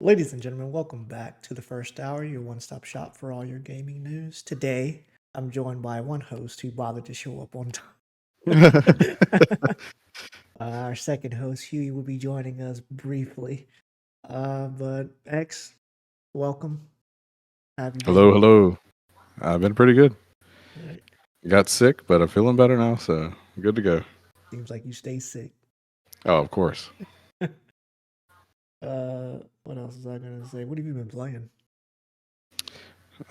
Ladies and gentlemen, welcome back to the first hour, your one-stop shop for all your gaming news. Today, I'm joined by one host who bothered to show up on time. Our second host, Huey, will be joining us briefly. But X, welcome. How have you been? Hello. I've been pretty good. Right. Got sick, but I'm feeling better now, so good to go. Seems like you stay sick. Oh, of course. What else was I gonna say? What have you been playing?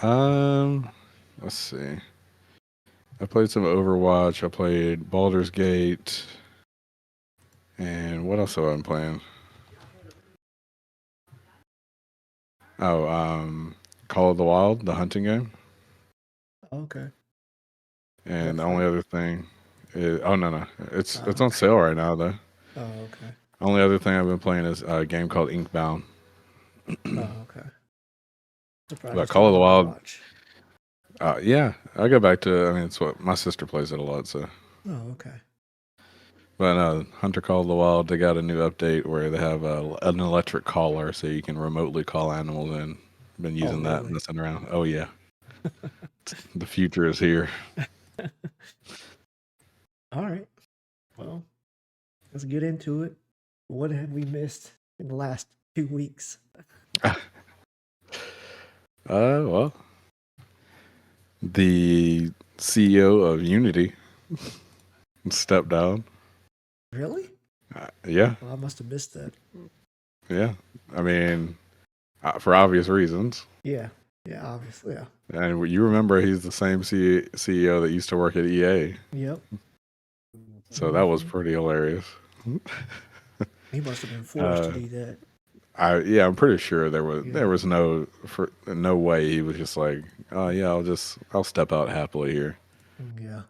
Um, let's see. I played some Overwatch. I played Baldur's Gate, and what else have I been playing? Oh, Call of the Wild, the hunting game. Okay. Is that And the only free? other thing is no, it's Oh, on sale right now though. oh, okay. Only other thing I've been playing is a game called Inkbound. Oh, okay. Surprised you But still Call of got the Wild, Overwatch. yeah, I go back to. I mean, it's what my sister plays it a lot, so. Oh, okay. But Hunter Call of the Wild, they got a new update where they have an electric collar, so you can remotely call animals in. Been Oh, using that, really? messing around. Oh yeah, the future is here. All right. Well, let's get into it. What have we missed in the last 2 weeks? Well, the CEO of Unity stepped down. Really? Yeah, Well, I must have missed that. yeah. I mean, for obvious reasons. Yeah. Yeah, obviously. Yeah. And you remember he's the same CEO that used to work at EA, Yep. so that was Hmm. pretty hilarious. He must have been forced to Uh, do that. I'm pretty sure there was Yeah. there was no way he was just like, oh yeah, I'll step out happily here. Yeah.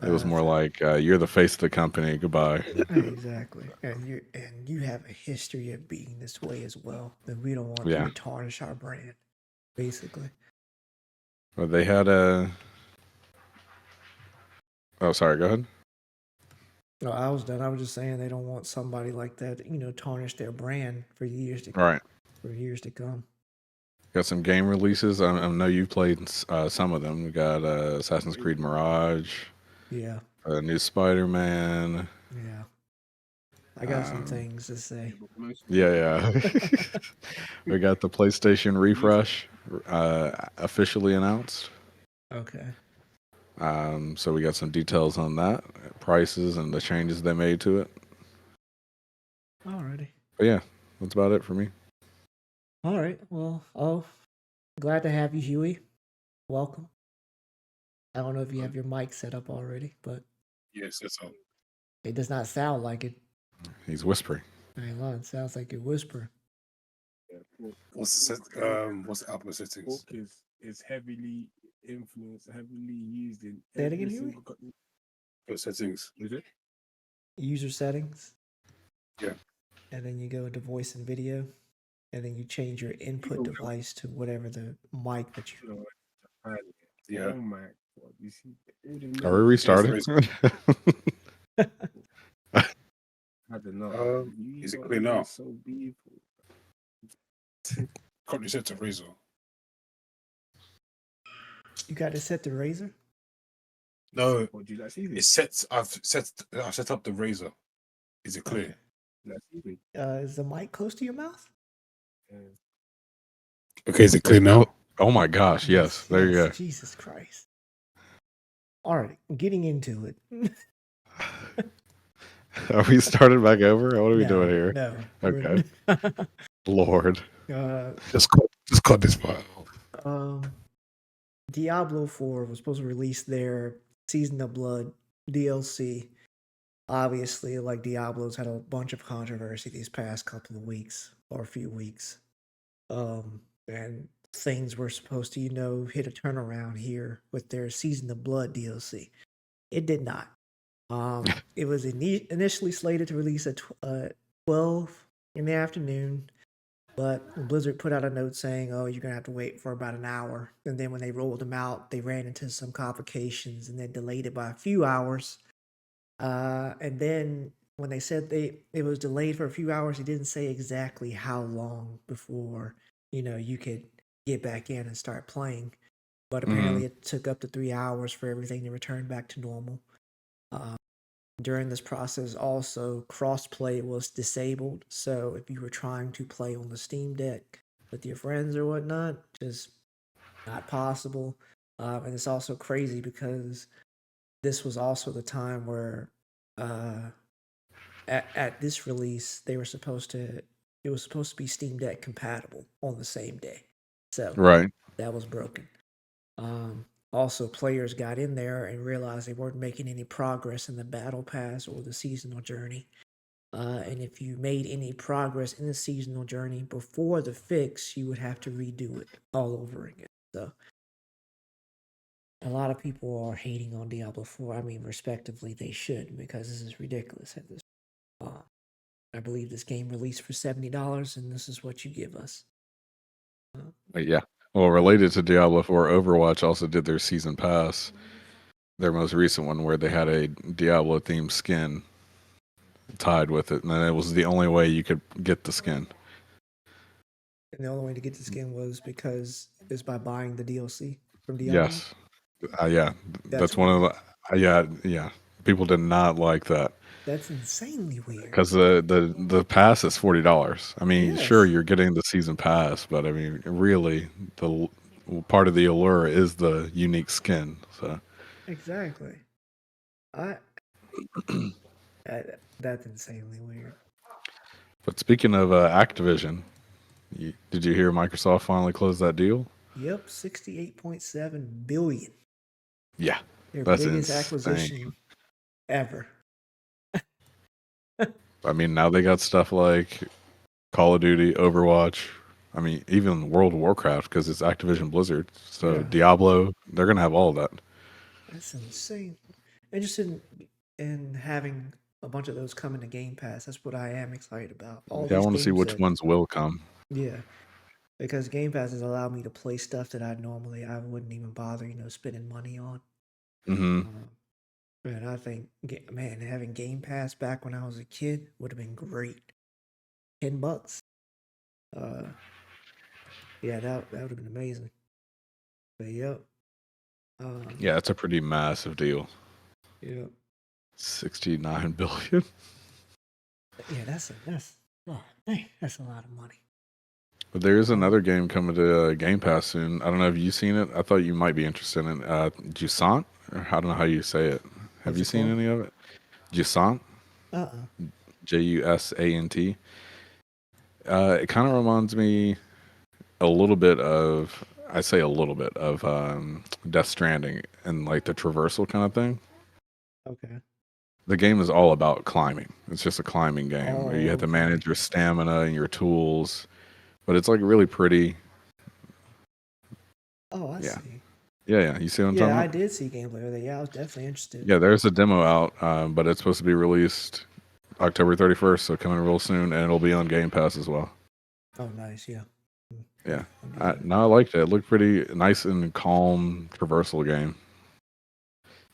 It was more That's it. like you're the face of the company. Goodbye. Exactly. And you have a history of being this way as well. And we don't want you Yeah, to tarnish our brand, basically. but they had a. Oh, sorry. Go ahead. No, I was done. I was just saying they don't want somebody like that, tarnish their brand All right. for years to come. Got some game releases. I know you've played some of them. We got Assassin's Creed Mirage, Yeah. new Spider-Man. Yeah. I got some Um, things to say. yeah. We got the PlayStation refresh officially announced. Okay. So we got some details on that, prices and the changes they made to it. Alrighty. But yeah, that's about it for me. All right. Well, glad to have you, Huey. Welcome. I don't know if you have your mic set up already, but Yes, that's all. it does not sound like it. He's whispering. I ain't lying. It sounds like you whisper. What's the Apple settings? Book is heavily influenced, heavily used in Say it every again, Huey. single country. Apple settings. Is it? User settings. Yeah. And then you go into voice and video. And then you change your input device to whatever the mic that you. You know, Japan, Yeah. Oh my god! You see, all the Are we names. restarting? I don't know. Is it got clear to be now? So beautiful. Can't you set to Razor? You got it set to Razor? No, What do you like TV? it's set. I've set up the Razor. Is it clear? Okay. You like TV? Is the mic close to your mouth? Yeah. Okay, is it clear now? Oh my gosh! Yes, there you go. Jesus Christ. All right, getting into it. Are we started back over? What are we doing here? No. Okay. Lord. Just cut this part. Diablo 4 was supposed to release their Season of Blood DLC. Obviously, like Diablo's had a bunch of controversy these past couple of weeks or a few weeks. And things were supposed to, hit a turnaround here with their Season of Blood DLC. It did not. It was initially slated to release at 12 in the afternoon, but Blizzard put out a note saying, "Oh, you're gonna have to wait for about an hour." And then when they rolled them out, they ran into some complications and then delayed it by a few hours. And then when they said it was delayed for a few hours, he didn't say exactly how long before you could get back in and start playing. But apparently, it took up to 3 hours for everything to return back to normal. During this process, also crossplay was disabled. So if you were trying to play on the Steam Deck with your friends or whatnot, just not possible. And it's also crazy because this was also the time where at this release it was supposed to be Steam Deck compatible on the same day. So Right. that was broken. Also, players got in there and realized they weren't making any progress in the battle pass or the seasonal journey. And if you made any progress in the seasonal journey before the fix, you would have to redo it all over again. So a lot of people are hating on Diablo 4. I mean, respectively, they should, because this is ridiculous at this. I believe this game released for $70, and this is what you give us. Yeah. Well, related to Diablo 4, Overwatch also did their season pass, their most recent one, where they had a Diablo themed skin tied with it, and then it was the only way you could get the skin. And the only way to get the skin was by buying the DLC from Diablo. Yes. Yeah. That's That's one of weird. the. Yeah. People did not like that That's insanely weird. because the pass is $40. I mean, sure, Yes. you're getting the season pass, but I mean, really, the part of the allure is the unique skin. So Exactly. That's insanely weird. But speaking of Activision, did you hear Microsoft finally closed that deal? Yep, $68.7 billion. Yeah, Their that's biggest insane. acquisition ever. I mean, now they got stuff like Call of Duty, Overwatch. I mean, even World of Warcraft because it's Activision Blizzard. So Yeah. Diablo, they're gonna have all of that. That's insane. Interested in having a bunch of those come into Game Pass. That's what I am excited about. All Yeah, I these want to see games which that, ones will come. yeah, because Game Pass has allowed me to play stuff that I wouldn't even bother, spending money on. Hmm And I think, man, having Game Pass back when I was a kid would have been great. $10. Uh, yeah, that would have been amazing. But yep. Yeah, it's a pretty massive deal. Yep. 69 billion. Yeah, that's oh, dang, that's a lot of money. But there is another game coming to Game Pass soon. I don't know if you've seen it. I thought you might be interested in Jusant, or I don't know how you say it. Have What's you it seen called? any of it? Jusant, Jusant. It kind of reminds me a little bit of, I say a little bit of Death Stranding and like the traversal kind of thing. Okay. The game is all about climbing. It's just a climbing game where you have to Okay. manage your stamina and your tools, but it's like really pretty. Oh, I Yeah. see. Yeah. You see what I'm talking Yeah, I about? did see gameplay of it. Yeah, I was definitely interested. Yeah, there's a demo out, but it's supposed to be released October 31st, so coming real soon, and it'll be on Game Pass as well. Oh, nice. Yeah. Yeah. I'll do that. No, I liked it. It looked pretty nice and calm traversal game.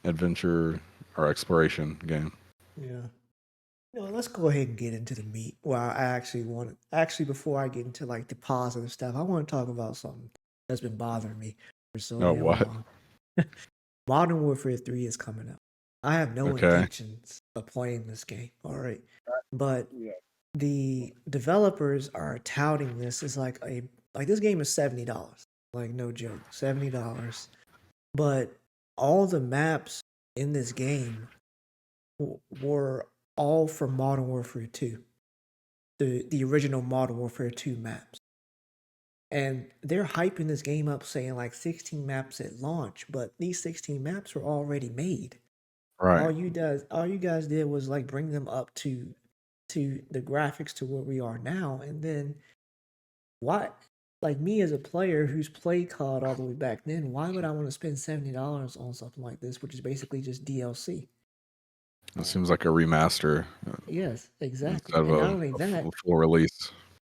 Adventure or exploration game. Yeah. No, let's go ahead and get into the meat. Well, before I get into like the positive stuff, I want to talk about something that's been bothering me for so Oh, damn what? long. Modern Warfare 3 is coming out. I have no Okay. intentions of playing this game, all right? But Yeah. the developers are touting this as like this game is $70. Like no joke, $70. But all the maps in this game were all from Modern Warfare 2. The original Modern Warfare 2 maps. And they're hyping this game up saying like 16 maps at launch, but these 16 maps were already made. All Right. you guys did was like bring them up to the graphics to where we are now, and then why, like me as a player who's played COD all the way back then, why would I want to spend $70 on something like this, which is basically just DLC? It seems like a remaster Yes, exactly. instead of And not a, only that, full release.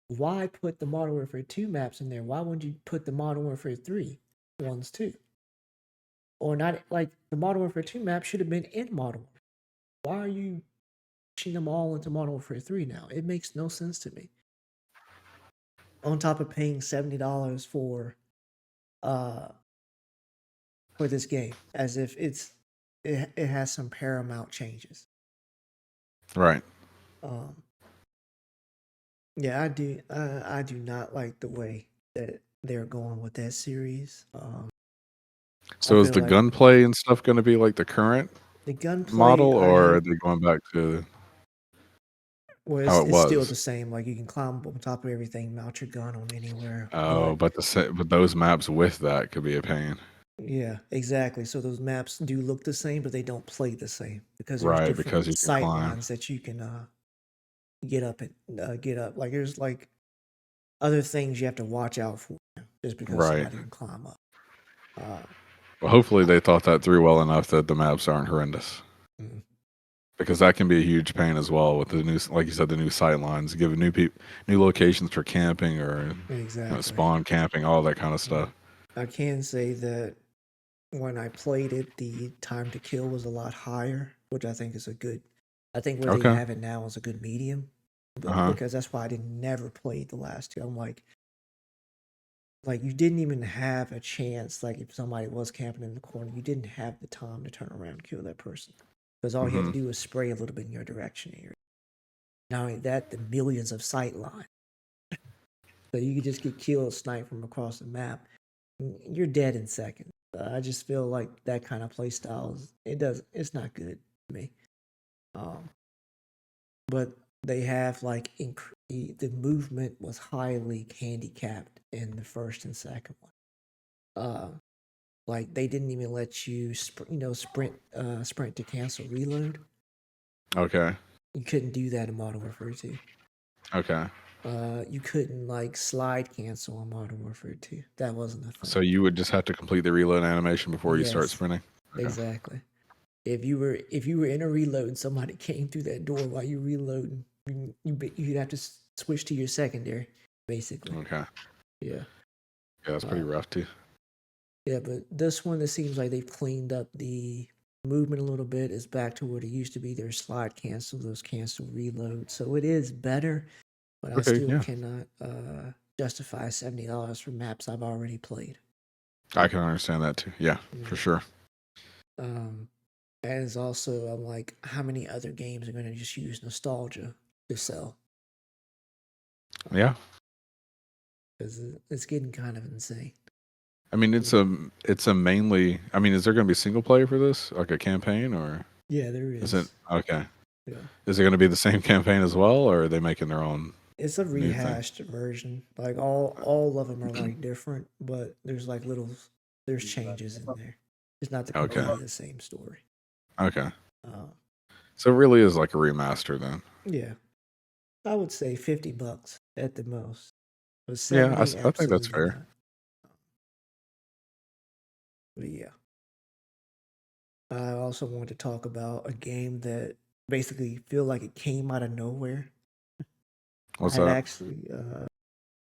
why put the Modern Warfare 2 maps in there? Why wouldn't you put the Modern Warfare 3 ones too? Or not, like the Modern Warfare 2 map should have been in Modern Warfare. Why are you pushing them all into Modern Warfare 3 now. It makes no sense to me. On top of paying $70 for this game, as if it has some Paramount changes. Right. Yeah, I do not like the way that they're going with that series. So is feel the like gunplay and stuff going to be like the current the gunplay model, or are they going back to well, how it it's still was? the same. Like you can climb up on top of everything, mount your gun on anywhere. Oh, But but those maps with that could be a pain. yeah, exactly. So those maps do look the same, but they don't play the same because there's Right, different because you can sight climb. lines that you can get up and get up. Like there's like other things you have to watch out for just because Right. somebody can climb up. Well, hopefully they thought that through well enough that the maps aren't horrendous. Mm. Because that can be a huge pain as well with the new, like you said, the new sight lines, giving new locations for camping or Exactly. spawn camping, all that kind of stuff. I can say that when I played it, the time to kill was a lot higher, which I think is a good. I think where they Okay. have it now is a good medium, Uh-huh. because that's why I never played the last two. I'm like you didn't even have a chance. Like if somebody was camping in the corner, you didn't have the time to turn around and kill that person because all you had to do was spray a little bit in your direction here. Not only that, the millions of sight lines, so you could just get killed sniped from across the map. You're dead in seconds. I just feel like that kind of play style it's not good to me. But they have like the movement was highly handicapped in the first and second one. Like they didn't even let you sprint to cancel reload. Okay. You couldn't do that in Modern Warfare 2. Okay. You couldn't like slide cancel on Modern Warfare 2. That wasn't a thing. So you would just have to complete the reload animation before you start Yes. sprinting? Okay. Exactly. If you were in a reload and somebody came through that door while you're reloading, you'd have to switch to your secondary, basically. Okay. Yeah. Yeah, that's pretty rough too. Yeah, but this one, it seems like they've cleaned up the movement a little bit. It's back to what it used to be. There's slide cancel, those cancel reload. So it is better, but I Okay, still yeah. cannot justify $70 for maps I've already played. I can understand that too. Yeah, for sure. And it's also, I'm like, how many other games are going to just use nostalgia to sell? Yeah. Because it's getting kind of insane. I mean, it's a mainly. I mean, is there going to be single player for this, like a campaign, or Yeah, there is. is it okay? Yeah. Is it going to be the same campaign as well, or are they making their own? It's a new thing? rehashed version. Like all of them are like different, but there's like there's changes in there. It's not completely the same story. Okay. So it really is like a remaster then. Yeah, I would say $50 at the most. But Yeah, 70, I think that's absolutely fair. not. But yeah. I also want to talk about a game that basically feel like it came out of nowhere. What's I that?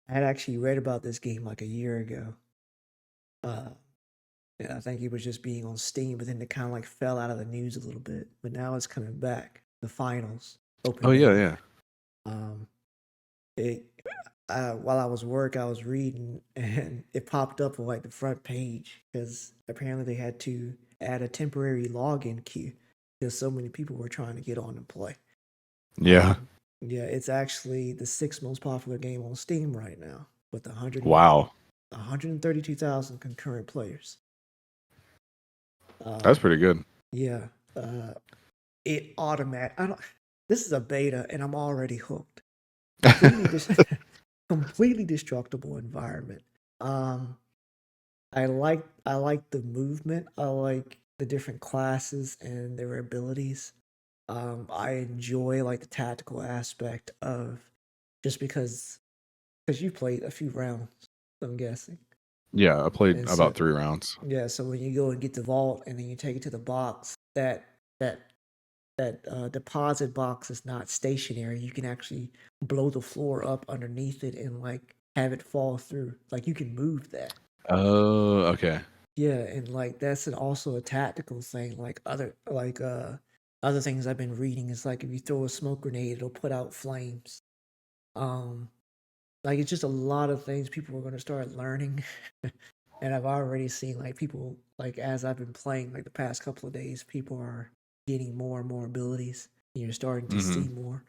had actually read about this game like a year ago. And I think it was just being on Steam, but then it kind of like fell out of the news a little bit. But now it's coming back. The Finals. Oh yeah. While I was work, I was reading, and it popped up on like the front page because apparently they had to add a temporary login queue because so many people were trying to get on and play. Yeah. Yeah, it's actually the 6th most popular game on Steam right now with 132,000 concurrent players. That's pretty good. Yeah, it this is a beta, and I'm already hooked. Completely destructible environment. I like the movement. I like the different classes and their abilities. I enjoy like the tactical aspect of just because you played a few rounds, I'm guessing. Yeah, I played And about 3 rounds. Yeah, so when you go and get the vault and then you take it to the box, that deposit box is not stationary. You can actually blow the floor up underneath it and like have it fall through. Like you can move that. Oh, okay. Yeah, and like that's also a tactical thing. Like other things I've been reading is like if you throw a smoke grenade, it'll put out flames. Um, like it's just a lot of things people are going to start learning. And I've already seen like people like as I've been playing like the past couple of days, people are getting more and more abilities. And you're starting to Hmm. see more.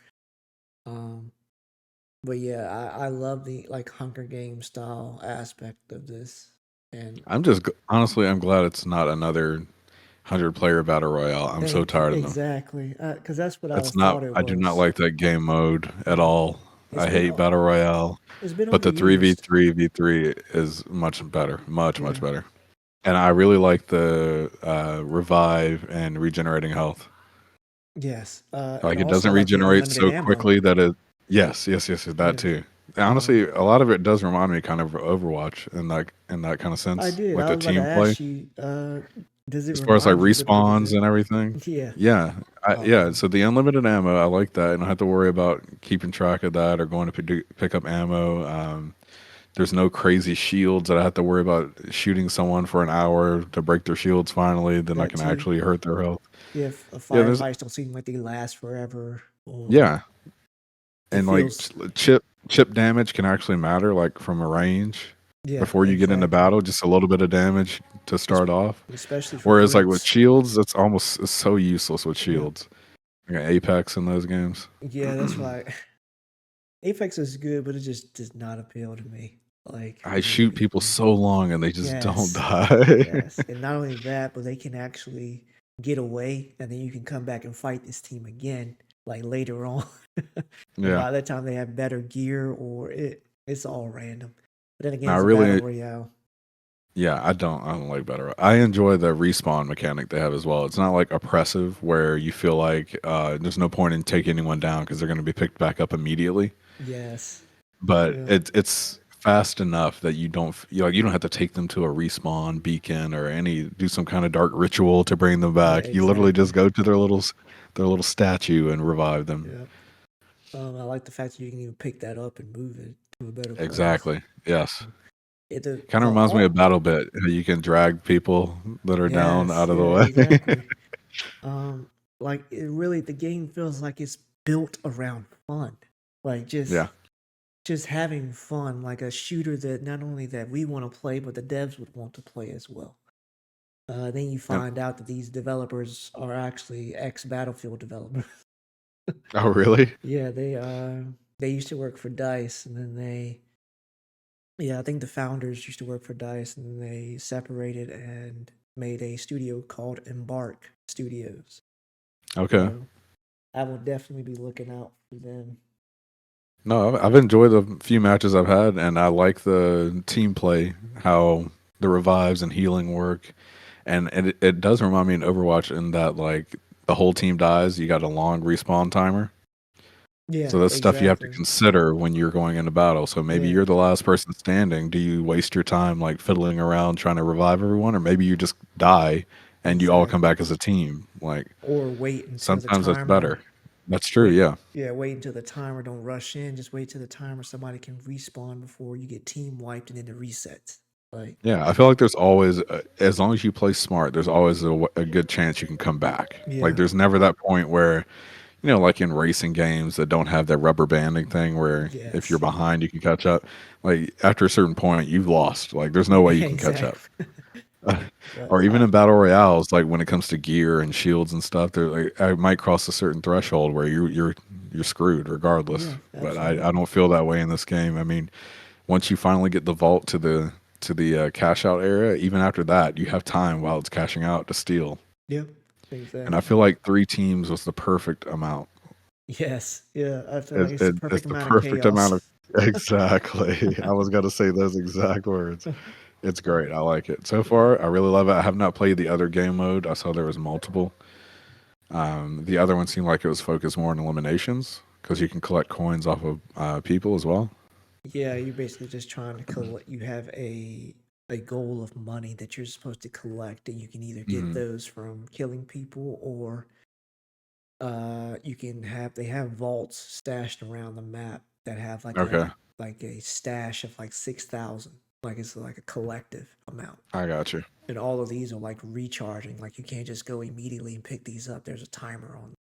Um, but yeah, I love the like Hunger Games style aspect of this. And Honestly, I'm glad it's not another 100-player battle royale. I'm so tired of them. exactly, because that's what I It's not. thought it I do not was. like that game mode at Yeah, all. it's I been hate battle royale. it's been But the overused. 3v3 is much better, much Yeah. better. And I really like the revive and regenerating health. Yes. And Like it also doesn't like the regenerate unlimited so ammo. quickly that it. Yes, that Yeah. too. And honestly, a lot of it does remind me kind of Overwatch in that kind of I sense, did. like I the was about to team play. ask you, does it As far as like remind you, but is respawns it? and everything. Yeah. Yeah, yeah. Um, So the unlimited ammo, I like that. I don't have to worry about keeping track of that or going to pick up ammo. There's no crazy shields that I have to worry about shooting someone for an hour to break their shields finally. Then I that can too. actually hurt their health. Yeah, Yeah, there's firefights don't seem like they last forever, or yeah, it and like feels. chip damage can actually matter, like from a range Yeah, before you get into exactly. battle. Just a little bit of damage to Es- start off. Especially for Whereas like with Brits. shields, it's so useless with Yeah. shields. Like Apex in those games. Yeah, that's why Apex is good, but it just does not appeal to me. Like I shoot really. people so long and they just don't Yes. die. Yes. And not only that, but they can actually get away and then you can come back and fight this team again, like later on. And Yeah. by that time they have better gear or it's all random. But then again, I it's a battle really royale. Yeah, I don't like battle royale. I enjoy the respawn mechanic they have as well. It's not like oppressive where you feel like there's no point in taking anyone down because they're going to be picked back up immediately. Yes. But Yeah. it's fast enough that you don't have to take them to a respawn beacon or do some kind of dark ritual to bring them Yeah, back. You literally just exactly. go to their little statue and revive them. Yeah. I like the fact that you can even pick that up and move it to a better place. Exactly. Yes. It Kind of the reminds me of all BattleBit. How you can drag people that are down yes, out of yeah, the way. exactly. Like it really the game feels like it's built around fun. Like Yeah. just having fun, like a shooter that not only that we want to play, but the devs would want to play as well. Then you And, find out that these developers are actually ex Battlefield developers. oh, really? Yeah, they used to work for DICE, and then yeah, I think the founders used to work for DICE, and then they separated and made a studio called Embark Studios. Okay. So I will definitely be looking out for them. No, I've enjoyed the few matches I've had, and I like the team play, how the revives and healing work, and it does remind me in Overwatch in that like the whole team dies, you got a long respawn timer. Yeah, So that's stuff you have to exactly. consider when you're going into battle. So maybe Yeah, you're the last person standing. Do you waste your time like fiddling around trying to revive everyone, or maybe you just die and you all come exactly. back as a team? Like Or wait until the sometimes that's timer. better. That's true. Yeah. Wait until the timer. Don't rush in. Just wait till the timer. Somebody can respawn before you get team wiped and then it resets. Like, Yeah, I feel like there's always, as long as you play smart, there's always a good chance you can come back. Like, yeah, there's never that point where, like in racing games that don't have that rubber banding thing where if you're yes, behind, you can catch up. Like, after a certain point, you've lost. Like, there's no way you can catch up. exactly. But Or even in battle royales, like when it comes to gear and shields and stuff, they're like, I might cross a certain threshold where you're screwed regardless. yeah, But I absolutely. don't feel that way in this game. I mean, once you finally get the vault to the cash out area, even after that, you have time while it's cashing out to steal. Yeah, And I exactly. feel like 3 teams was the perfect amount. Yes, yeah. I feel like It, it's the it, it's perfect the amount of perfect amount of chaos. exactly. I was gonna say those exact words. It's great. I like it so far. I really love it. I have not played the other game mode. I saw there was multiple. The other one seemed like it was focused more on eliminations because you can collect coins off of people as well. Yeah, you're basically just trying to collect. You have a goal of money that you're supposed to collect, and you can either get Hmm. those from killing people, or you can have they have vaults stashed around the map that have Okay. like a stash of like 6,000. Like it's like a collective amount. I got you. And all of these are like recharging. Like you can't just go immediately and pick these up. There's a timer on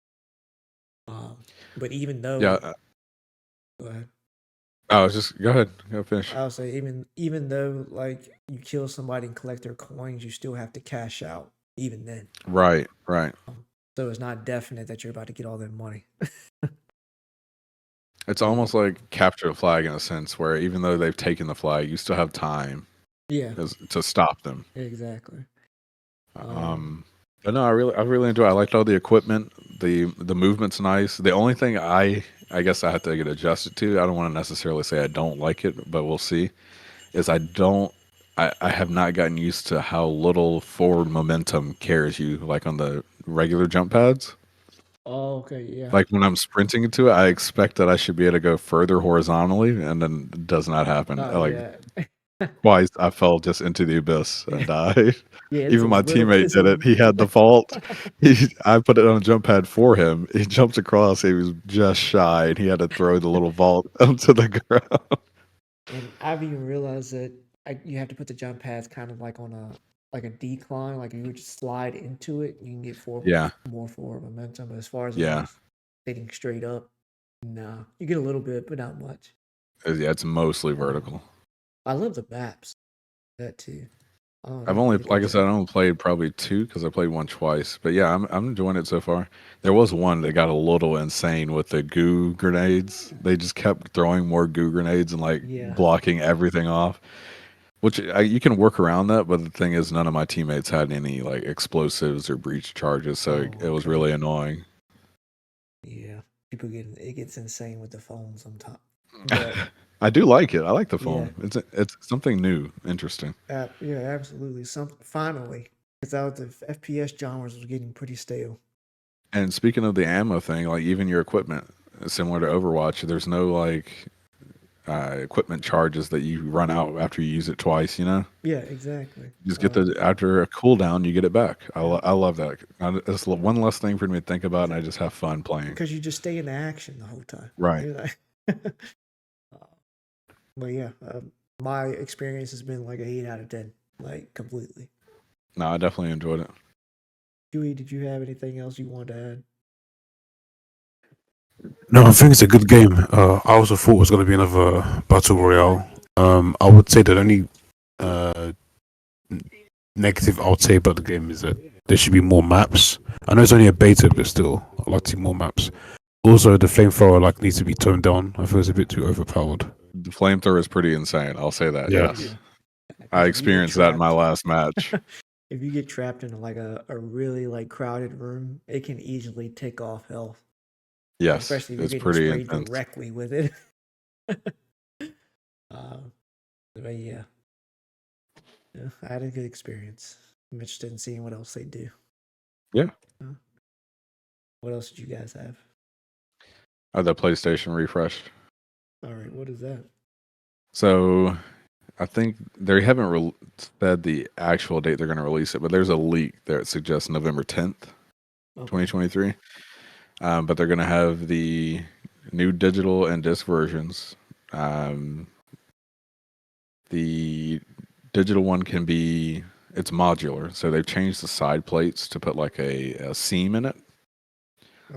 them. But even though, Yeah. go ahead. I was just go ahead. Go finish. I would say even though like you kill somebody and collect their coins, you still have to cash out even then. Right. So it's not definite that you're about to get all that money. It's almost like capture the flag in a sense, where even though they've taken the flag, you still have time Yeah, to stop them. exactly. But no, I really enjoy it. I liked all the equipment. The movement's nice. The only thing I guess I have to get adjusted to, I don't want to necessarily say I don't like it, but we'll see, is I have not gotten used to how little forward momentum carries you, like on the regular jump pads. Oh, okay, yeah. Like when I'm sprinting into it, I expect that I should be able to go further horizontally, and then it does not happen. Like Yeah. twice, I fell just into the abyss and died. Yeah, it's Even a my little- teammate it's did a- it. He had the fault. I put it on a jump pad for him. He jumped across. He was just shy, and he had to throw the little vault onto the ground. And I've even realized that you have to put the jump pads kind of like on a decline. Like if you just slide into it, you can get more forward momentum. But as far as Yeah. just sitting straight up, no, you get a little bit, but not much. Yeah, it's mostly vertical. I love the maps. That too. I've only, like I said, I only played probably 2 because I played one twice. But yeah, I'm enjoying it so far. There was one that got a little insane with the goo grenades. They just kept throwing more goo grenades and like Yeah. blocking everything off. Which you can work around that, but the thing is, none of my teammates had any like explosives or breach charges, so it was okay. really annoying. Yeah, it gets insane with the phone sometimes. But I do like it. I like the Yeah. foam. It's something new, interesting. yeah, absolutely. Finally, because out the FPS genres was getting pretty stale. And speaking of the ammo thing, like even your equipment, similar to Overwatch, there's no like equipment charges that you run out after you use it twice. You know, Yeah, exactly. you just get after a cooldown, you get it back. I love that. It's one less thing for me to think about, and I just have fun playing. Because you just stay in the action the whole time. Right. You know? But yeah, my experience has been like an 8 out of 10, like completely. No, I definitely enjoyed it. Huey, did you have anything else you wanted to add? No, I think it's a good game. I also thought it was going to be another battle royale. I would say that only negative I would say about the game is that there should be more maps. I know it's only a beta, but still, I'd like to see more maps. Also, the flamethrower needs to be toned down. I feel it's a bit too overpowered. The flamethrower is pretty insane. I'll say that. Yeah. Yes, I experienced that in my last match. If you get trapped in like a really like crowded room, it can easily take off health. Yes, Especially if it's you're getting pretty sprayed intense. directly with it. But yeah, I had a good experience. I'm interested in seeing what else they do. Yeah. What else did you guys have? The PlayStation refreshed. All right, what is that? So I think they haven't said the actual date they're going to release it, but there's a leak that suggests November 10th, 2023. But they're going to have the new digital and disc versions. The digital one it's modular, so they've changed the side plates to put like a seam in it.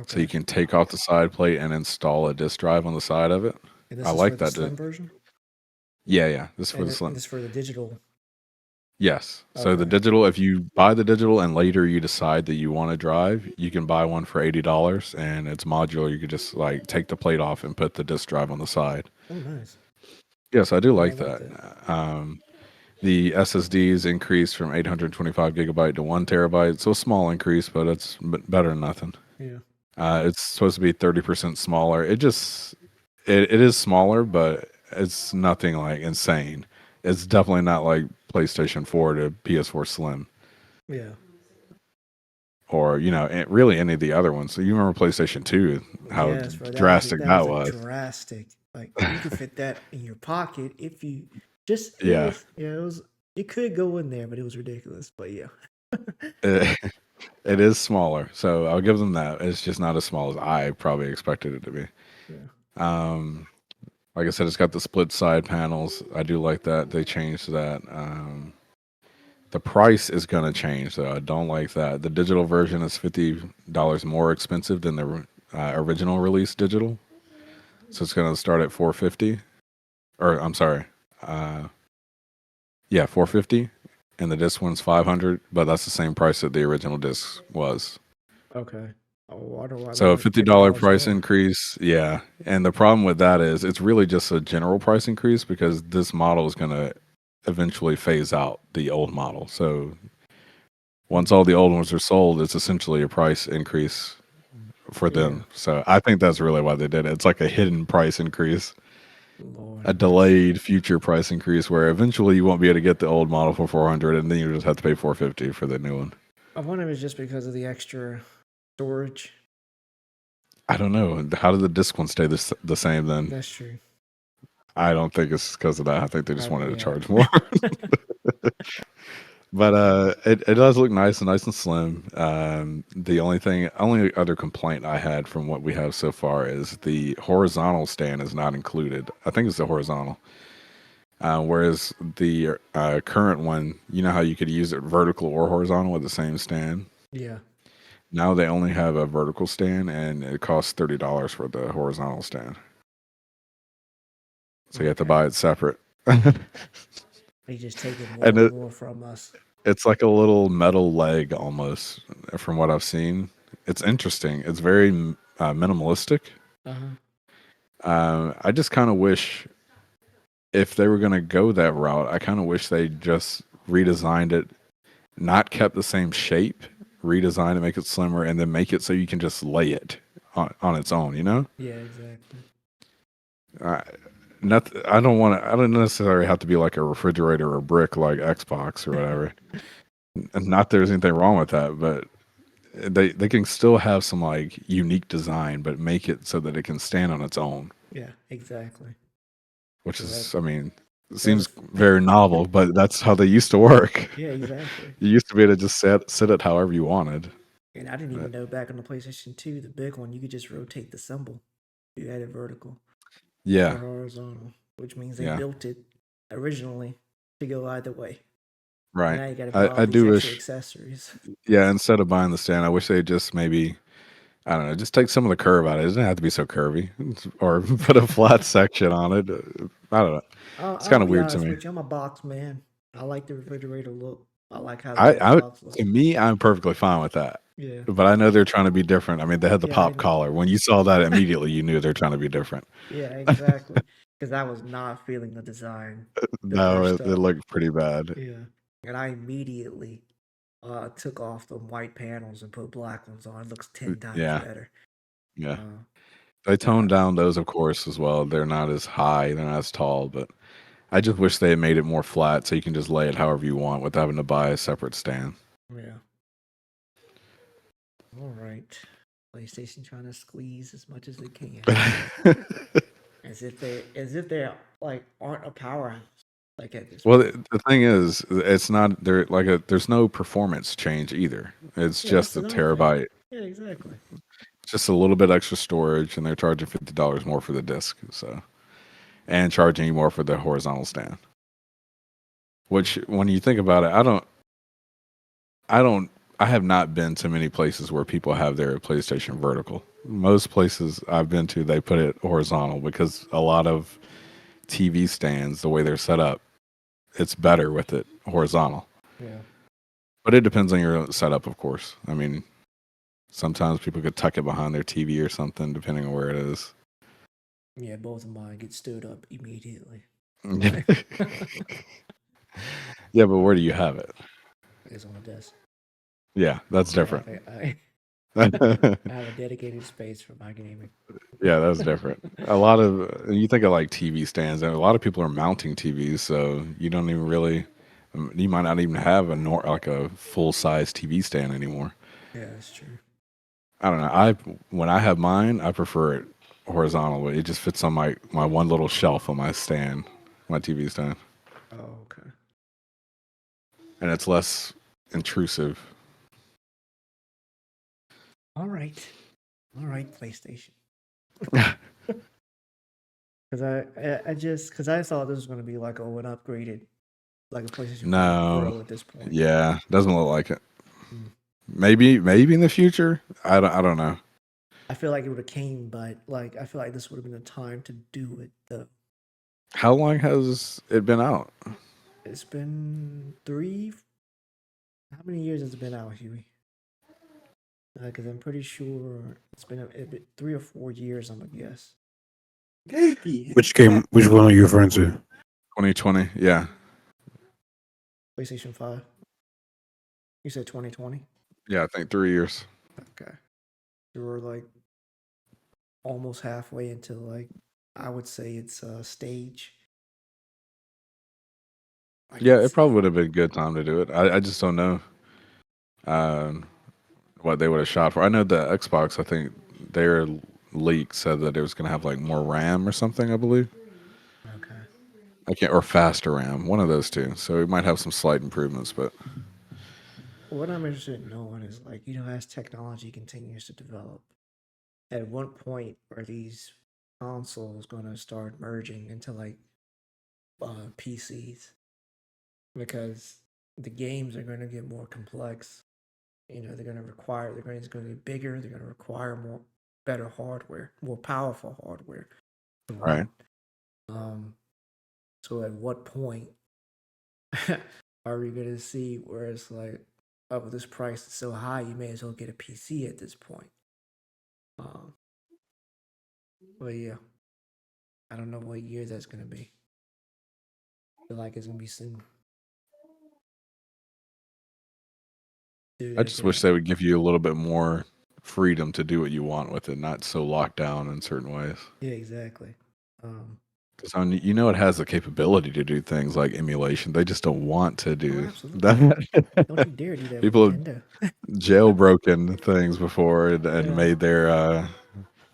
So you can take off the side plate and install a disk drive on the side of it. And this I is like for the that. slim version? Yeah. This is for the slim. This is for the digital. Yes. So the Okay. digital, if you buy the digital and later you decide that you want to drive, you can buy one for $80 and it's modular. You could just like take the plate off and put the disk drive on the side. Oh, nice. Yes, I do Yeah, I like like that. The SSDs increased from 825 gigabyte to 1 terabyte. So a small increase, but it's better than nothing. Yeah. It's supposed to be 30% smaller. It is smaller, but it's nothing like insane. It's definitely not like PlayStation 4 to PS4 Slim. Yeah. Or, really any of the other ones. So you remember PlayStation 2, how Yes, bro, drastic that was. Drastic. Like you could fit that in your pocket if you just Yeah. it could go in there, but it was ridiculous. But yeah. It is smaller, so I'll give them that. It's just not as small as I probably expected it to be. Yeah. Like I said, it's got the split side panels. I do like that. They changed that. The price is going to change, though. I don't like that. The digital version is $50 more expensive than the original release digital. So it's going to start at $450. Or, I'm sorry. Yeah, $450. And the disc one's $500, but that's the same price that the original disc was. Okay. Oh, I wonder why they So a went $50 price more. increase, yeah. And the problem with that is it's really just a general price increase because this model is going to eventually phase out the old model. So once all the old ones are sold, it's essentially a price increase for them. So I think that's really why they did it. It's like a hidden price increase, Lord a have mercy. delayed future price increase where eventually you won't be able to get the old model for 400 and then you just have to pay 450 for the new one. I wonder if it's just because of the extra storage. I don't know. How did the disc one stay the same then? That's true. I don't think it's because of that. I think they just wanted to Yeah. charge more. But it does look nice and slim. The only other complaint I had from what we have so far is the horizontal stand is not included. I think it's the horizontal. Whereas the current one, you know how you could use it vertical or horizontal with the same stand. Yeah. Now they only have a vertical stand, and it costs $30 for the horizontal stand. So you have to Okay. buy it separate. They just taking more And and more from us. it's like a little metal leg almost, from what I've seen. It's interesting. It's very minimalistic. I just kind of wish if they were going to go that route, I kind of wish they just redesigned it, not kept the same shape, redesigned it, make it slimmer, and then make it so you can just lay it on its own, you know? Yeah, exactly. I don't necessarily have to be like a refrigerator or a brick like Xbox or whatever. And not there's anything wrong with that, but they can still have some like unique design, but make it so that it can stand on its own. Yeah, exactly. Which So is, that- I mean, it so seems the- very novel, but that's how they used to work. Yeah, exactly. You used to be able to just sit it however you wanted. And I didn't even know back on the PlayStation 2, the big one, you could just rotate the symbol. You had it vertical Yeah, or horizontal, which means they yeah, built it originally to go either way. right. Now you got to buy all I these do extra wish, accessories. yeah, instead of buying the stand, I wish they just maybe, I don't know, just take some of the curve out of it. It doesn't have to be so curvy, or put a flat section on it. I don't know. It's I'll kind of be weird to honest me. with you. I'm a box man. I like the refrigerator look. I like how the big I box looks. to me, I'm perfectly fine with that. Yeah. But I know they're trying to be different. I mean, they had the Yeah, I pop know. collar. When you saw that, immediately you knew they're trying to be different. Yeah, exactly. Because I was not feeling the design the No, first it looked pretty bad. Yeah. And I immediately took off the white panels and put black ones on. It looks 10 times Yeah, better. yeah. Uh, They but toned down those, of course, as well. They're not as high, they're not as tall, but I just wish they had made it more flat so you can just lay it however you want without having to buy a separate stand. yeah. All right. PlayStation trying to squeeze as much as they can. As if they like aren't a powerhouse like at this Well, point. the thing is, it's not there. There's no performance change either. It's Yeah, that's just a another thing. terabyte. Yeah, exactly. Just a little bit extra storage, and they're charging $50 more for the disc. So, and charging you more for the horizontal stand. Which, when you think about it, I have not been to many places where people have their PlayStation vertical. Most places I've been to, they put it horizontal because a lot of TV stands, the way they're set up, it's better with it horizontal. Yeah. But it depends on your setup, of course. I mean, sometimes people could tuck it behind their TV or something, depending on where it is. Yeah, both of mine get stood up immediately. Yeah, but where do you have it? It's on the desk. Yeah, that's different. I have a dedicated space for my gaming. Yeah, that's different. A lot of you think of like TV stands, and a lot of people are mounting TVs, so you don't even really, you might not even have like a full size TV stand anymore. Yeah, that's true. I don't know. When I have mine, I prefer it horizontal. It just fits on my one little shelf on my stand, my TV stand, Oh, okay. and it's less intrusive. All right. All right, PlayStation. Because I thought this was going to be like, an upgraded, like a PlayStation 5 No. Pro at this point. Yeah, doesn't look like it. Mm. Maybe in the future. I don't know. I feel like it would have came, but like I feel like this would have been the time to do it though. How long has it been out? It's been 3. How many years has it been out, Huey? Because I'm pretty sure it's been 3 or 4 years. I'm gonna guess. Which game? Which one are you referring to? 2020. Yeah. PlayStation 5. You said 2020. Yeah, I think 3 years. Okay. So we're like almost halfway into like I would say it's a stage. Yeah, it probably would have been a good time to do it. I just don't know what they would have shot for. I know the Xbox, I think their leak said that it was going to have like more RAM or something, I believe. Okay. I can't, or faster RAM, one of those two. So it might have some slight improvements, but What I'm interested in knowing is like, as technology continues to develop, at what point are these consoles going to start merging into like PCs? Because the games are going to get more complex. They're going to be bigger. They're going to require better hardware, more powerful hardware. right. So at what point are we going to see where it's like, oh, this price is so high, you may as well get a PC at this point. But yeah, I don't know what year that's going to be. I feel like it's going to be soon. Dude, I just wish they would give you a little bit more freedom to do what you want with it, not so locked down in certain ways. Yeah, exactly. Because it has the capability to do things like emulation. They just don't want to do absolutely. that. Don't you dare do that with People have Nintendo. jailbroken things before and Yeah. made their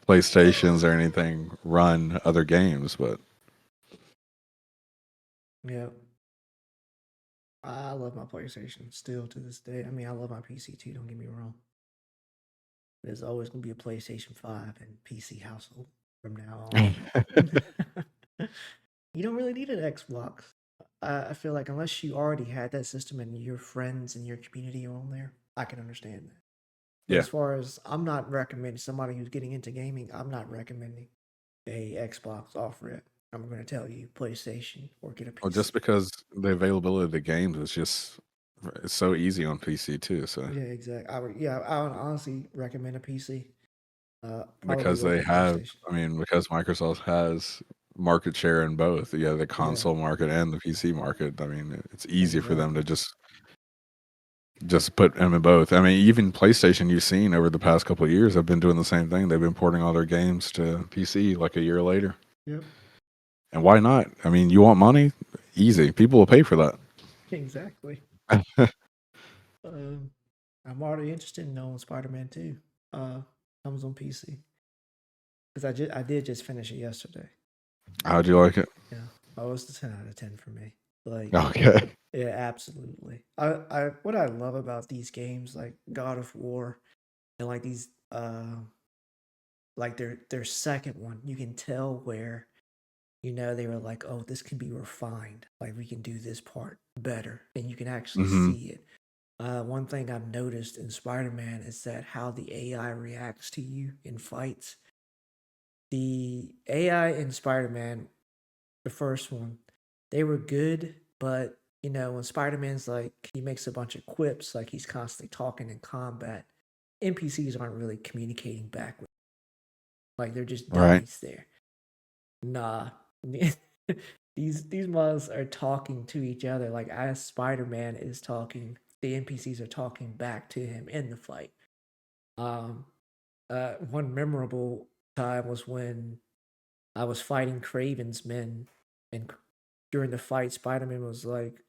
PlayStations or anything run other games, but Yeah. I love my PlayStation still to this day. I mean, I love my PC too, don't get me wrong. There's always going to be a PlayStation 5 and PC household from now on. You don't really need an Xbox. I feel like unless you already had that system and your friends and your community are on there, I can understand that. But Yeah. as far as I'm not recommending somebody who's getting into gaming, I'm not recommending a Xbox offer it. I'm going to tell you PlayStation or get a PC. Well, just because the availability of the games is it's so easy on PC too. So Yeah, exactly. I would honestly recommend a PC. because they have, because Microsoft has market share in both, the console market and the PC market. I mean, it's easy for them to just put them in both. I mean, even PlayStation, you've seen over the past couple of years, have been doing the same thing. They've been porting all their games to PC like a year later. Yep. And why not? I mean, you want money? Easy. People will pay for that. Exactly. I'm already interested in knowing Spider-Man 2 comes on PC. Because I did just finish it yesterday. How'd you like it? Yeah. Oh, it's a 10 out of 10 for me. Like, okay. Yeah, absolutely. What I love about these games like God of War and like these like their second one, you can tell where they were like, oh, this can be refined. Like we can do this part better, and you can actually see it. One thing I've noticed in Spider-Man is that how the AI reacts to you in fights. The AI in Spider-Man, the first one, they were good, but when Spider-Man's like he makes a bunch of quips, like he's constantly talking in combat, NPCs aren't really communicating back with him. Like they're just dummies there. Nah. These mods are talking to each other. Like as Spider-Man is talking, the NPCs are talking back to him in the fight. One memorable time was when I was fighting Craven's men, and during the fight, Spider-Man was like,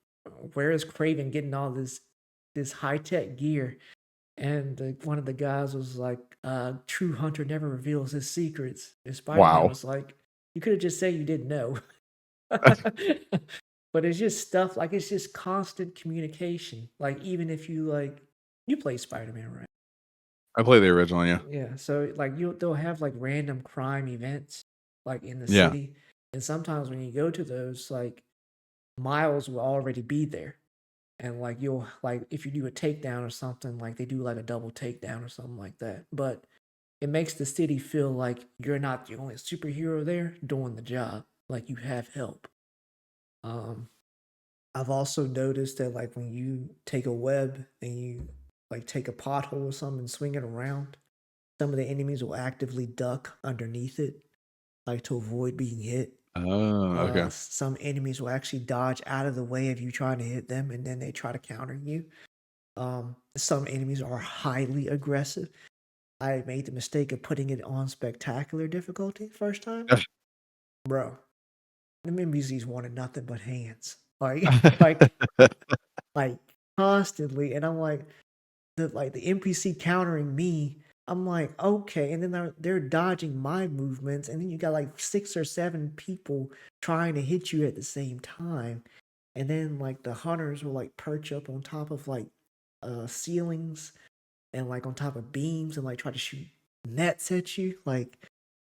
"Where is Craven getting all this high-tech gear?" And one of the guys was like, "True hunter never reveals his secrets." And Spider-Man was like, "You could have just said you didn't know." But it's just stuff like it's just constant communication. Like even if you play Spider-Man, right? I play the original, yeah. Yeah. So like they'll have like random crime events like in the Yeah. city. And sometimes when you go to those, like Miles will already be there. And like you'll like if you do a takedown or something, like they do like a double takedown or something like that. But it makes the city feel like you're not the only superhero there doing the job. Like you have help. Um, I've also noticed that like when you take a web and you like take a pothole or something and swing it around, some of the enemies will actively duck underneath it, like to avoid being hit. Oh, okay. Some enemies will actually dodge out of the way of you trying to hit them, and then they try to counter you. Some enemies are highly aggressive. I made the mistake of putting it on spectacular difficulty first time, bro. The NPCs wanted nothing but hands, like, like constantly, and I'm like the NPC countering me. I'm like, okay, and then they're dodging my movements, and then you got like 6 or 7 people trying to hit you at the same time, and then like the hunters will like perch up on top of like ceilings and like on top of beams and like try to shoot nets at you. Like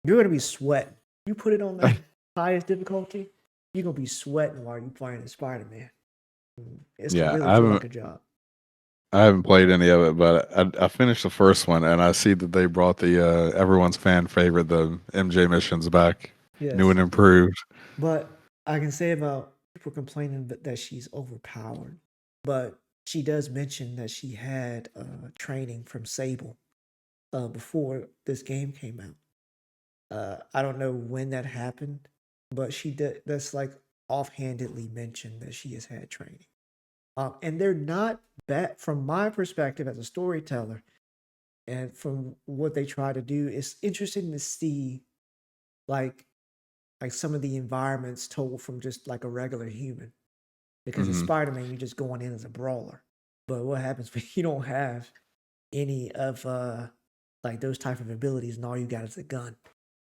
you're gonna be sweating. You put it on the highest difficulty, you're gonna be sweating while you playing as Spider-Man. It's gonna Yeah, really feel like a job. I haven't played any of it, but I finished the first one, and I see that they brought the everyone's fan favorite, the MJ missions back, new Yes. and improved. But I can say about people complaining that she's overpowered, but she does mention that she had training from Sable before this game came out. I don't know when that happened, but she did. That's like offhandedly mentioned that she has had training. And they're not bad from my perspective as a storyteller, and from what they try to do. It's interesting to see like some of the environments told from just like a regular human. Because as Hmm. Spider-Man, you're just going in as a brawler. But what happens when you don't have any of like those type of abilities and all you got is a gun?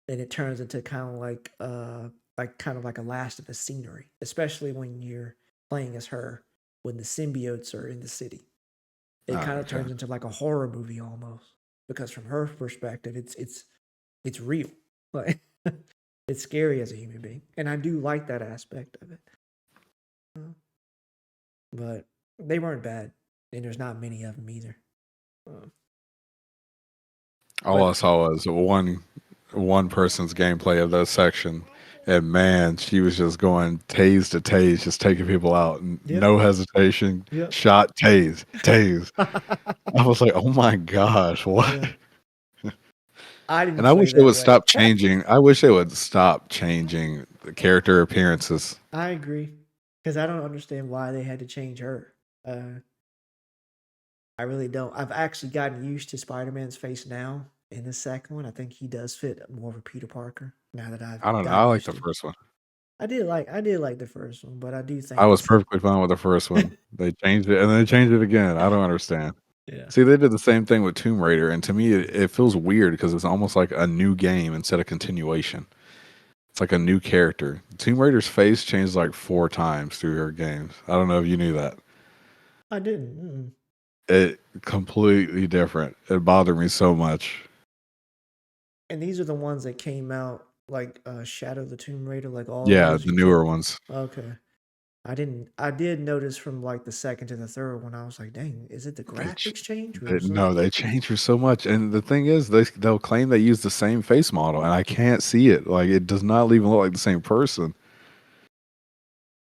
Then it turns into kind of like a last of the scenery, especially when you're playing as her when the symbiotes are in the city. It kind of Okay. turns into like a horror movie almost. Because from her perspective, it's real. Like it's scary as a human being. And I do like that aspect of it. But they weren't bad. And there's not many of them either. All I But saw was one person's gameplay of that section, and man, she was just going tase to tase, just taking people out, Yep. no hesitation, Yep. shot, tase, tase. I was like, oh my gosh, what? Yeah. I didn't And I play wish they that would way. stop changing. I wish they would stop changing the character appearances. I agree. Because I don't understand why they had to change her. I really don't. I've actually gotten used to Spider-Man's face now in the second one. I think he does fit more of a Peter Parker now that I've I don't know. I gotten like used the to it. first one. I did like the first one, but I do I think was it's perfectly fine with the first one. They changed it, and then they changed it again. I don't understand. yeah. See, they did the same thing with Tomb Raider, and to me, it feels weird because it's almost like a new game instead of continuation. It's like a new character. Tomb Raider's face changed like 4 times through her games. I don't know if you knew that. I didn't. Mm-mm. It completely different. It bothered me so much. And these are the ones that came out like Shadow of the Tomb Raider, like all of Yeah, those the you newer played. ones. Okay. I did notice from like the second to the third one, I was like, dang, is it the graphics change or No, something? they changed her so much. And the thing is, they'll claim they use the same face model, and I can't see it. Like, it does not even look like the same person.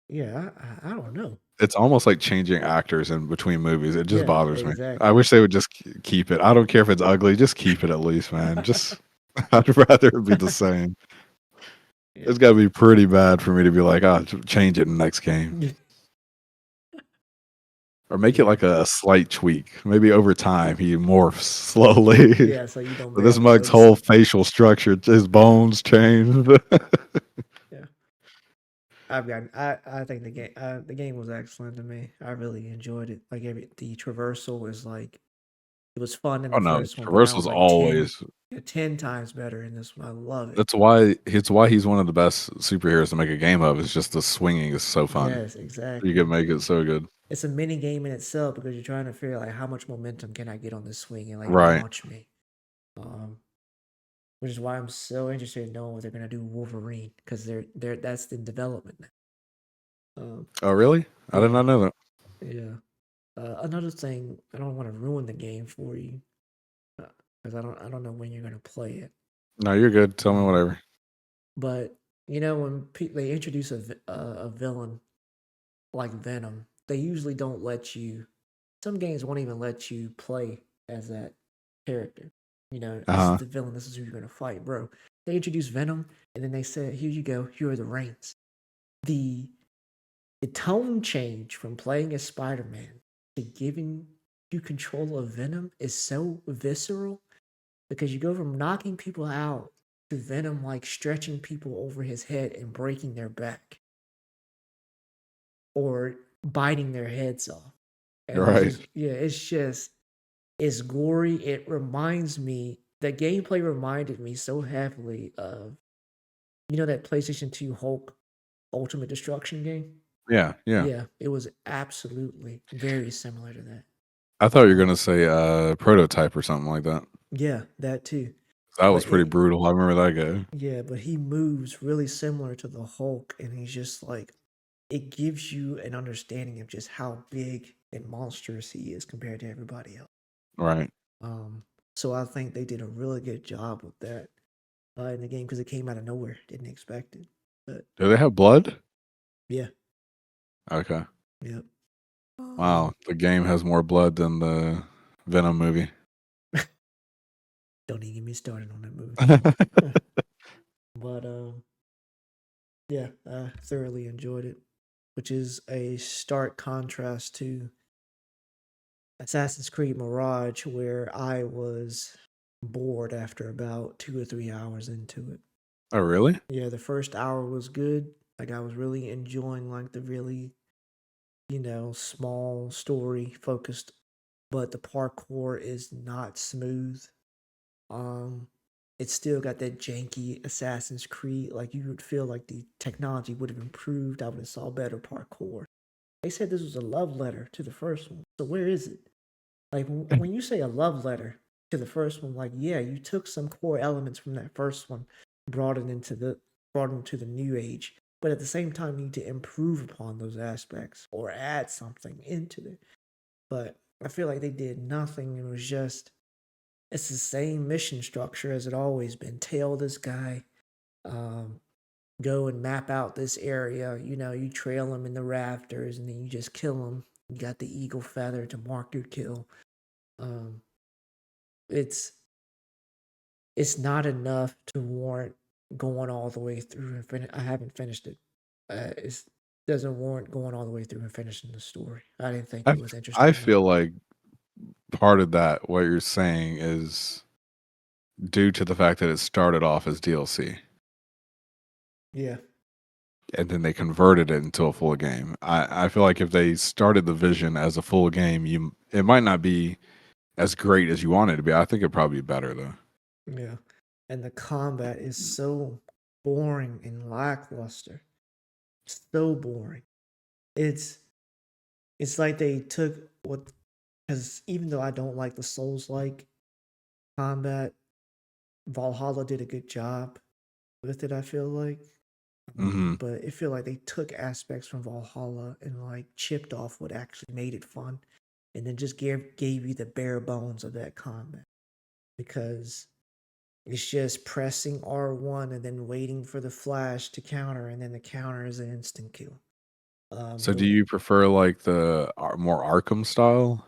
Yeah, I don't know. It's almost like changing actors in between movies. It just Yeah, bothers me. exactly. I wish they would just keep it. I don't care if it's ugly. Just keep it at least, man. Just I'd rather it be the same. Yeah. It's got to be pretty bad for me to be like, change it in the next game. Or make it Yeah. like a slight tweak. Maybe over time he morphs slowly. Yeah, so you don't But this barely mug's notice whole it. facial structure, his bones changed. Yeah. I think the game was excellent to me. I really enjoyed it. Like the traversal was like it was fun in Oh the no, first one, but now traversal's it's like 10, always. 10 times better in this one. I love it. That's why he's one of the best superheroes to make a game of. It's just the swinging is so fun. Yes, You exactly. can make it so good. It's a mini game in itself because you're trying to figure like how much momentum can I get on this swing and like Right. launch me. Um, which is why I'm so interested in knowing what they're gonna do with Wolverine because they're that's in development now. Oh, really? I did Yeah, not know that. yeah. Another thing, I don't want to ruin the game for you because I don't know when you're gonna play it. No, you're good. Tell me whatever. But when they introduce a villain like Venom, they usually don't let you. Some games won't even let you play as that character. This is the villain. This is who you're gonna fight, bro. They introduced Venom, and then they said, "Here you go. Here are the reins." The the tone change from playing as Spider-Man to giving you control of Venom is so visceral because you go from knocking people out to Venom like stretching people over his head and breaking their back or biting their heads off. And Right. it's gory. It reminds me, the gameplay reminded me so heavily of, that PlayStation 2 Hulk Ultimate Destruction game? Yeah, yeah. Yeah, it was absolutely very similar to that. I thought you were gonna say Prototype or something like that. Yeah, that too. That was But pretty brutal. I remember that game. yeah, but he moves really similar to the Hulk, and he's just like, it gives you an understanding of just how big and monstrous he is compared to everybody else. Right. So I think they did a really good job with that in the game because it came out of nowhere. Didn't expect it. But Do they have blood? yeah, Okay. yep. Wow. The game has more blood than the Venom movie. Don't even get me started on that movie. But yeah, I thoroughly enjoyed it, which is a stark contrast to Assassin's Creed Mirage, where I was bored after about 2 or 3 hours into it. Oh, really? Yeah, the first hour was good. Like I was really enjoying like the really, small story focused, but the parkour is not smooth. Um it's still got that janky Assassin's Creed. Like you would feel like the technology would have improved. I would have saw better parkour. They said this was a love letter to the first one. So where is it? Like when you say a love letter to the first one, like yeah, you took some core elements from that first one, brought it into the new age, but at the same time you need to improve upon those aspects or add something into it. But I feel like they did nothing. It was just it's the same mission structure as it always been. Tail this guy, um, go and map out this area. You trail him in the rafters, and then you just kill him. You got the eagle feather to mark your kill. Um, it's it's not enough to warrant going all the way through and finish. I haven't finished it. It doesn't warrant going all the way through and finishing the story. I didn't think it was interesting I enough. feel like part of that, what you're saying, is due to the fact that it started off as DLC Yeah, and then they converted it into a full game. I feel like if they started the vision as a full game, it might not be as great as you want it to be. I think it'd probably be better though. yeah. And the combat is so boring and lackluster. So boring. It's it's like they took what, because even though I don't like the Souls like combat, Valhalla did a good job with it. I feel like, Hmm. but it feel like they took aspects from Valhalla and like chipped off what actually made it fun, and then just gave you the bare bones of that combat because it's just pressing R1 and then waiting for the flash to counter, and then the counter is an instant kill. So do The you prefer like the more Arkham style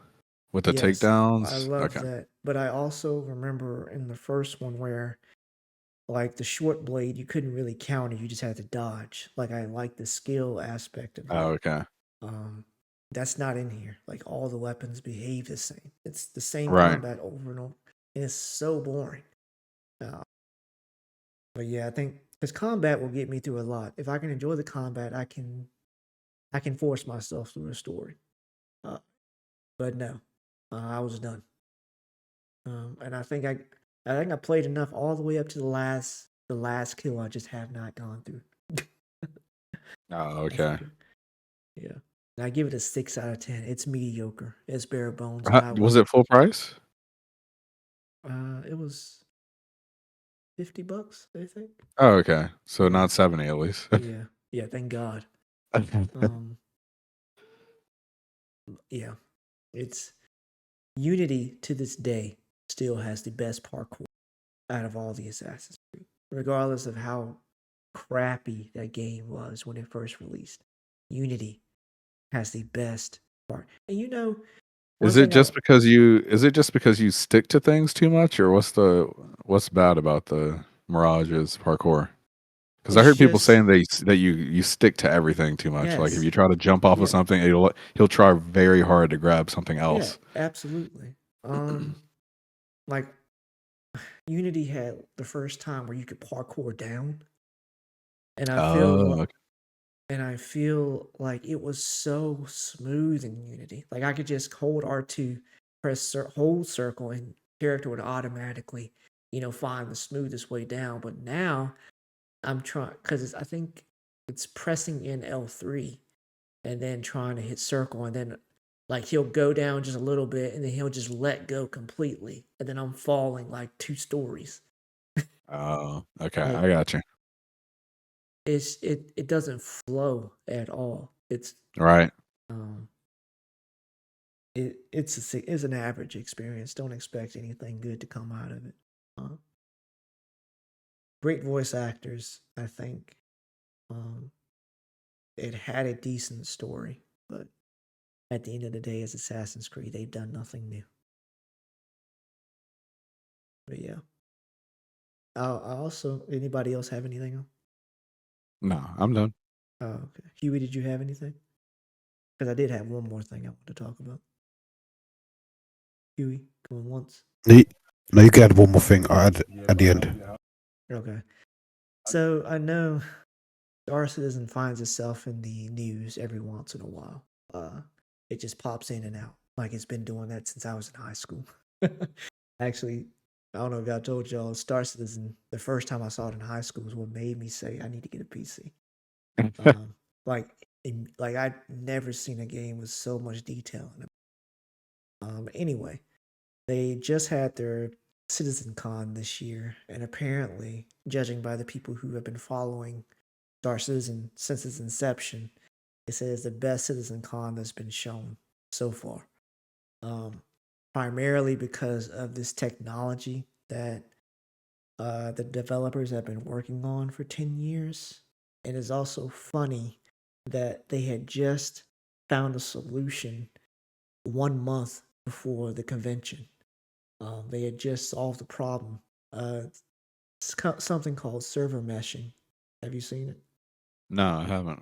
with the Yes, I takedowns? love Okay. that. But I also remember in the first one where, like, the short blade, you couldn't really counter, you just had to dodge. Like, I like the skill aspect of Oh, that. okay. Um, that's not in here. Like, all the weapons behave the same. It's the same Right. combat over and over, and it's so boring. Uh, but yeah, I think because combat will get me through a lot. If I can enjoy the combat, I can force myself through a story. Uh, but no, I was done. And I think I played enough all the way up to the last kill. I just have not gone through. Oh, That's okay. okay. Yeah. And I give it a 6 out of 10. It's mediocre. It's bare bones, and I Was was it full price? it was $50, I think. Oh, okay. So Yeah. not 70 at least. Yeah. Yeah, thank God. Yeah. It's Unity to this day still has the best parkour out of all the Assassin's Creed, regardless of how crappy that game was when it first released. Unity has the best part. And one Is it thing I just because you stick to things too much, or what's bad about the Mirage's parkour? Because I it's heard people just saying that you stick to everything too much. Like if yes. you try to jump off of Yeah. something, he'll try very hard to grab something Yeah, else. absolutely. Like Unity had the first time where you could parkour down, and Oh, okay. I feel like it was so smooth in Unity. Like I could just hold R2, hold circle, and character would automatically, find the smoothest way down. But now I'm trying because I think it's pressing in L3 and then trying to hit circle, and then like he'll go down just a little bit, and then he'll just let go completely, and then I'm falling like 2 stories. Oh, okay. Like I got you. it doesn't flow at all. It's Right. um it's an average experience. Don't expect anything good to come out of it. Uh, Great voice actors, I think. Um, it had a decent story, but at the end of the day, as Assassin's Creed, they've done nothing new. But yeah, I also anybody else have anything else? No, I'm done. Oh, okay. Huey, did you have anything? Because I did have one more thing I want to talk about. Huey, going once. No, you can add one more thing at the end. Okay. So I know Star Citizen finds itself in the news every once in a while. It just pops in and out. Like it's been doing that since I was in high school. Actually, I don't know if I told y'all, Star Citizen, the first time I saw it in high school is what made me say I need to get a PC. Like, like I'd never seen a game with so much detail in it. Anyway, they just had their CitizenCon this year, and apparently, judging by the people who have been following Star Citizen since its inception, it says the best CitizenCon that's been shown so far. Primarily because of this technology that the developers have been working on for 10 years. And it's also funny that they had just found a solution 1 month before the convention. They had just solved the problem. It's something called server meshing. Have you seen it? No, I haven't.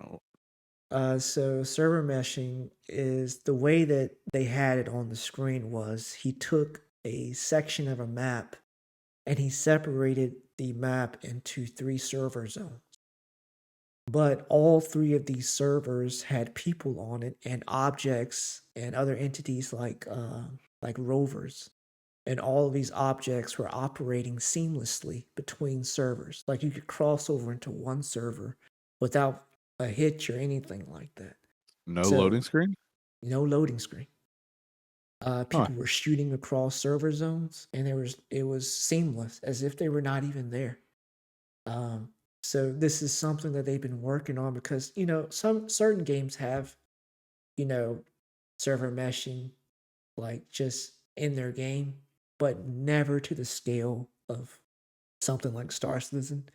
So server meshing is the way that they had it on the screen was he took a section of a map and he separated the map into 3 server zones. But all 3 of these servers had people on it and objects and other entities like rovers. And all of these objects were operating seamlessly between servers. Like you could cross over into one server without a hitch or anything like that. No So, loading screen? no loading screen. Huh. People were shooting across server zones, and it was seamless, as if they were not even there. So this is something that they've been working on because some certain games have server meshing like just in their game, but never to the scale of something like Star Citizen.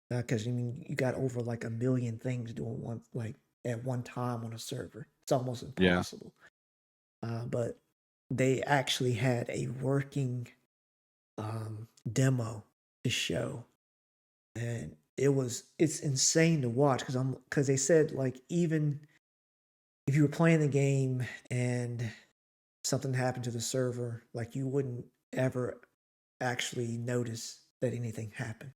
Because you got over like a million things doing one like at one time on a server. It's almost Yeah. impossible. But they actually had a working demo to show, and it's insane to watch because they said like even if you were playing the game and something happened to the server, like you wouldn't ever actually notice that anything happened.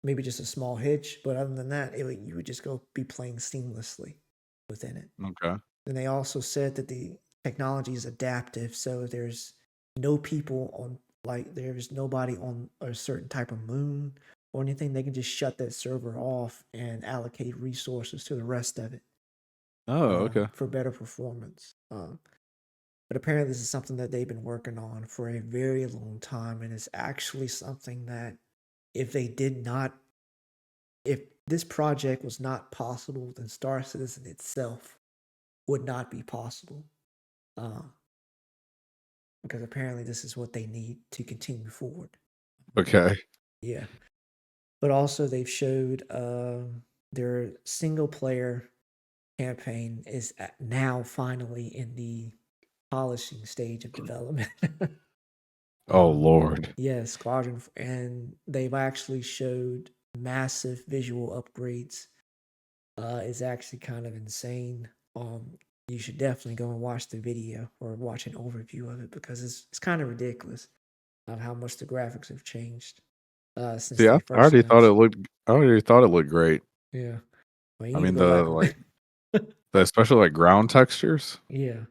Maybe just a small hitch, but other than that, you would just go be playing seamlessly within it. Okay. And they also said that the technology is adaptive, so there's no people on there's nobody on a certain type of moon or anything. They can just shut that server off and allocate resources to the rest of it. Oh, okay. For better performance. But apparently, this is something that they've been working on for a very long time, and it's actually something that if this project was not possible, then Star Citizen itself would not be possible. Because apparently this is what they need to continue forward. Okay. Yeah. But also they've showed their single player campaign is now finally in the polishing stage of development. Oh Lord. Yeah, Squadron, and they've actually showed massive visual upgrades. It's actually kind of insane. You should definitely go and watch the video or watch an overview of it because it's kind of ridiculous of how much the graphics have changed since See, they I first already thought announced. I already thought it looked great. Yeah, well, you I need to mean go back. the especially like ground textures. Yeah.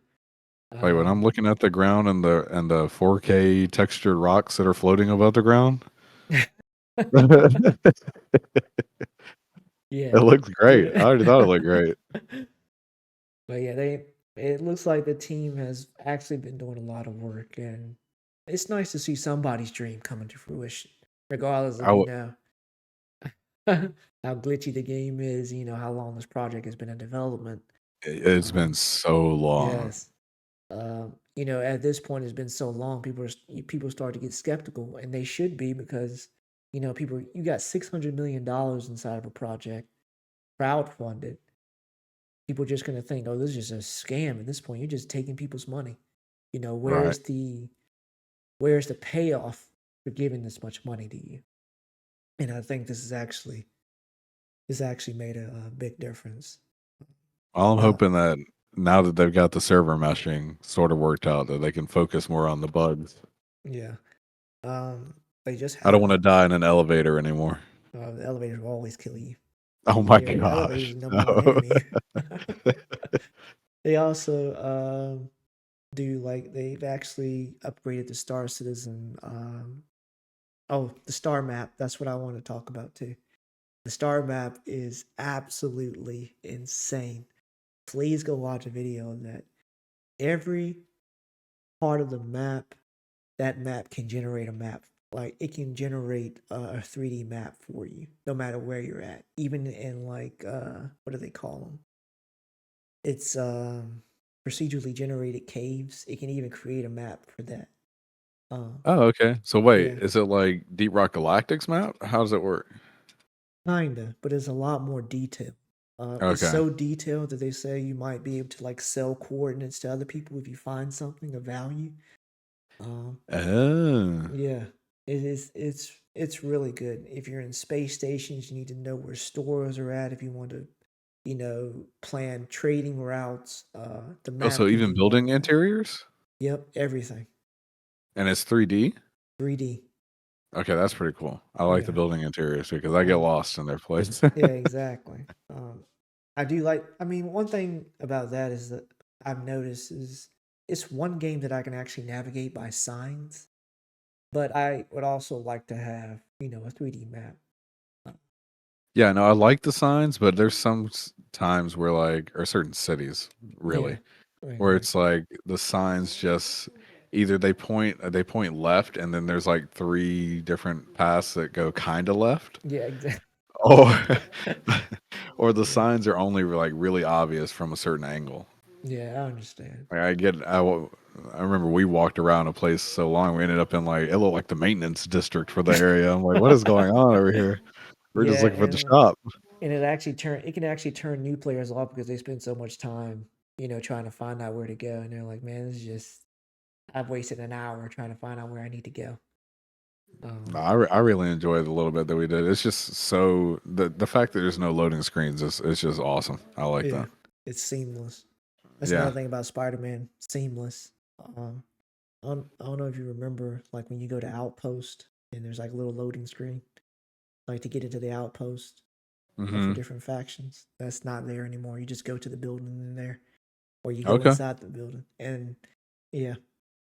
Like when I'm looking at the ground and the 4K textured rocks that are floating above the ground. Yeah. It looks great. Dude. I already thought it looked great. But yeah, it looks like the team has actually been doing a lot of work, and it's nice to see somebody's dream coming to fruition, regardless of I w- how glitchy the game is, how long this project has been in development. It's been so long. Yes. At this point, it's been so long. People start to get skeptical, and they should be because you got $600 million inside of a project, crowdfunded. People are just gonna think, oh, this is just a scam. At this point, you're just taking people's money. Right. Where's the payoff for giving this much money to you? And I think this actually made a big difference. Well, I'm Uh, hoping that now that they've got the server meshing sort of worked out, that they can focus more on the bugs. yeah. They just I don't had want to die in an elevator anymore. the elevators will always kill you. Oh my The elevator is gosh. the number one No. enemy. They also they've actually upgraded the Star Citizen. The star map. That's what I want to talk about too. The star map is absolutely insane. Please go watch a video of that. Every part of the map, that map can generate a map. Like it can generate a 3D map for you, no matter where you're at. Even in what do they call them? It's procedurally generated caves. It can even create a map for that. Um, Oh, okay. So wait, yeah, is it like Deep Rock Galactic's map? How does it work? kinda, but it's a lot more detailed. It's Okay. so detailed that they say you might be able to like sell coordinates to other people if you find something of value. Um, Oh. yeah, it is. It's really good. If you're in space stations, you need to know where stores are at. If you want to, plan trading routes. The Oh, map so can even do all building that. interiors? Yep, everything. And it's 3D? 3D. Okay, that's pretty cool. I like the Yeah. building interiors because I get lost in their place. Yeah, exactly. I do like. I mean, one thing about that is that I've noticed is it's one game that I can actually navigate by signs, but I would also like to have a 3D map. Yeah, no, I like the signs, but there's some times where or certain cities, Yeah, really, where right. it's like the signs just either they point left and then there's like three different paths that go kind of left, Yeah, exactly. or or the signs are only like really obvious from a certain angle. Yeah, I understand. Like I remember we walked around a place so long we ended up in like it looked like the maintenance district for the area. I'm like, what is going on over here? We're just Yeah, looking for the shop. and it can actually turn new players off because they spend so much time, trying to find out where to go, and they're like, man, this is just I've wasted an hour trying to find out where I need to go. No, I really enjoyed the little bit that we did. It's just so the fact that there's no loading screens is just awesome. I like Yeah, that. it's seamless. That's Yeah. another thing about Spider-Man, seamless. I don't know if you remember, like when you go to Outpost and there's like a little loading screen, like to get into the Outpost for Hmm. different factions. That's not there anymore. You just go to the building in there, or you go Okay. inside the building, and yeah,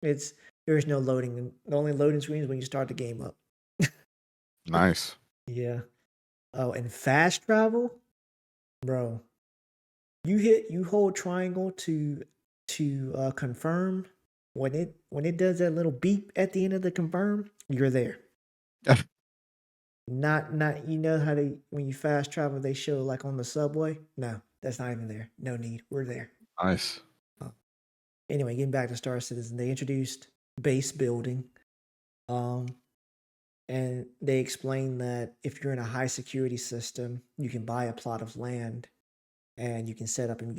it's there's no loading. The only loading screen is when you start the game up. Nice. Yeah. Oh, and fast travel, bro. You hold triangle to confirm. When it does that little beep at the end of the confirm, you're there. Not you know how they when you fast travel they show like on the subway? No, that's not even there. No need. We're there. Nice. Anyway, getting back to Star Citizen, they introduced base building. Um and they explained that if you're in a high security system, you can buy a plot of land and you can set up and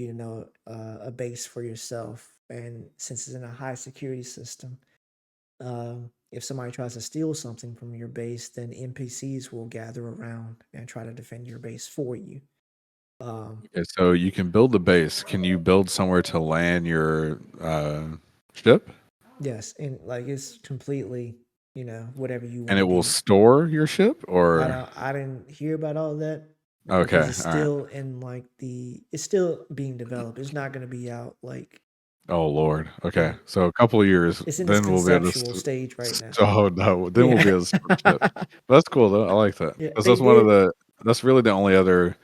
a base for yourself. And since it's in a high security system, if somebody tries to steal something from your base, then NPCs will gather around and try to defend your base for you. Okay, so you can build the base. Can you build somewhere to land your ship? Yes, and like it's completely, whatever you And want it to will do. store your ship, or I didn't hear about all that okay, because it's all right. still in like it's still being developed. It's not going to be out like Oh Lord. Okay, Yeah. so a couple of years, it's in its then we'll be able to. conceptual stage right now. Oh no, then we'll be able to store ship. That's cool though. I like that. Yeah, Because they that's one of did. the. That's really the only other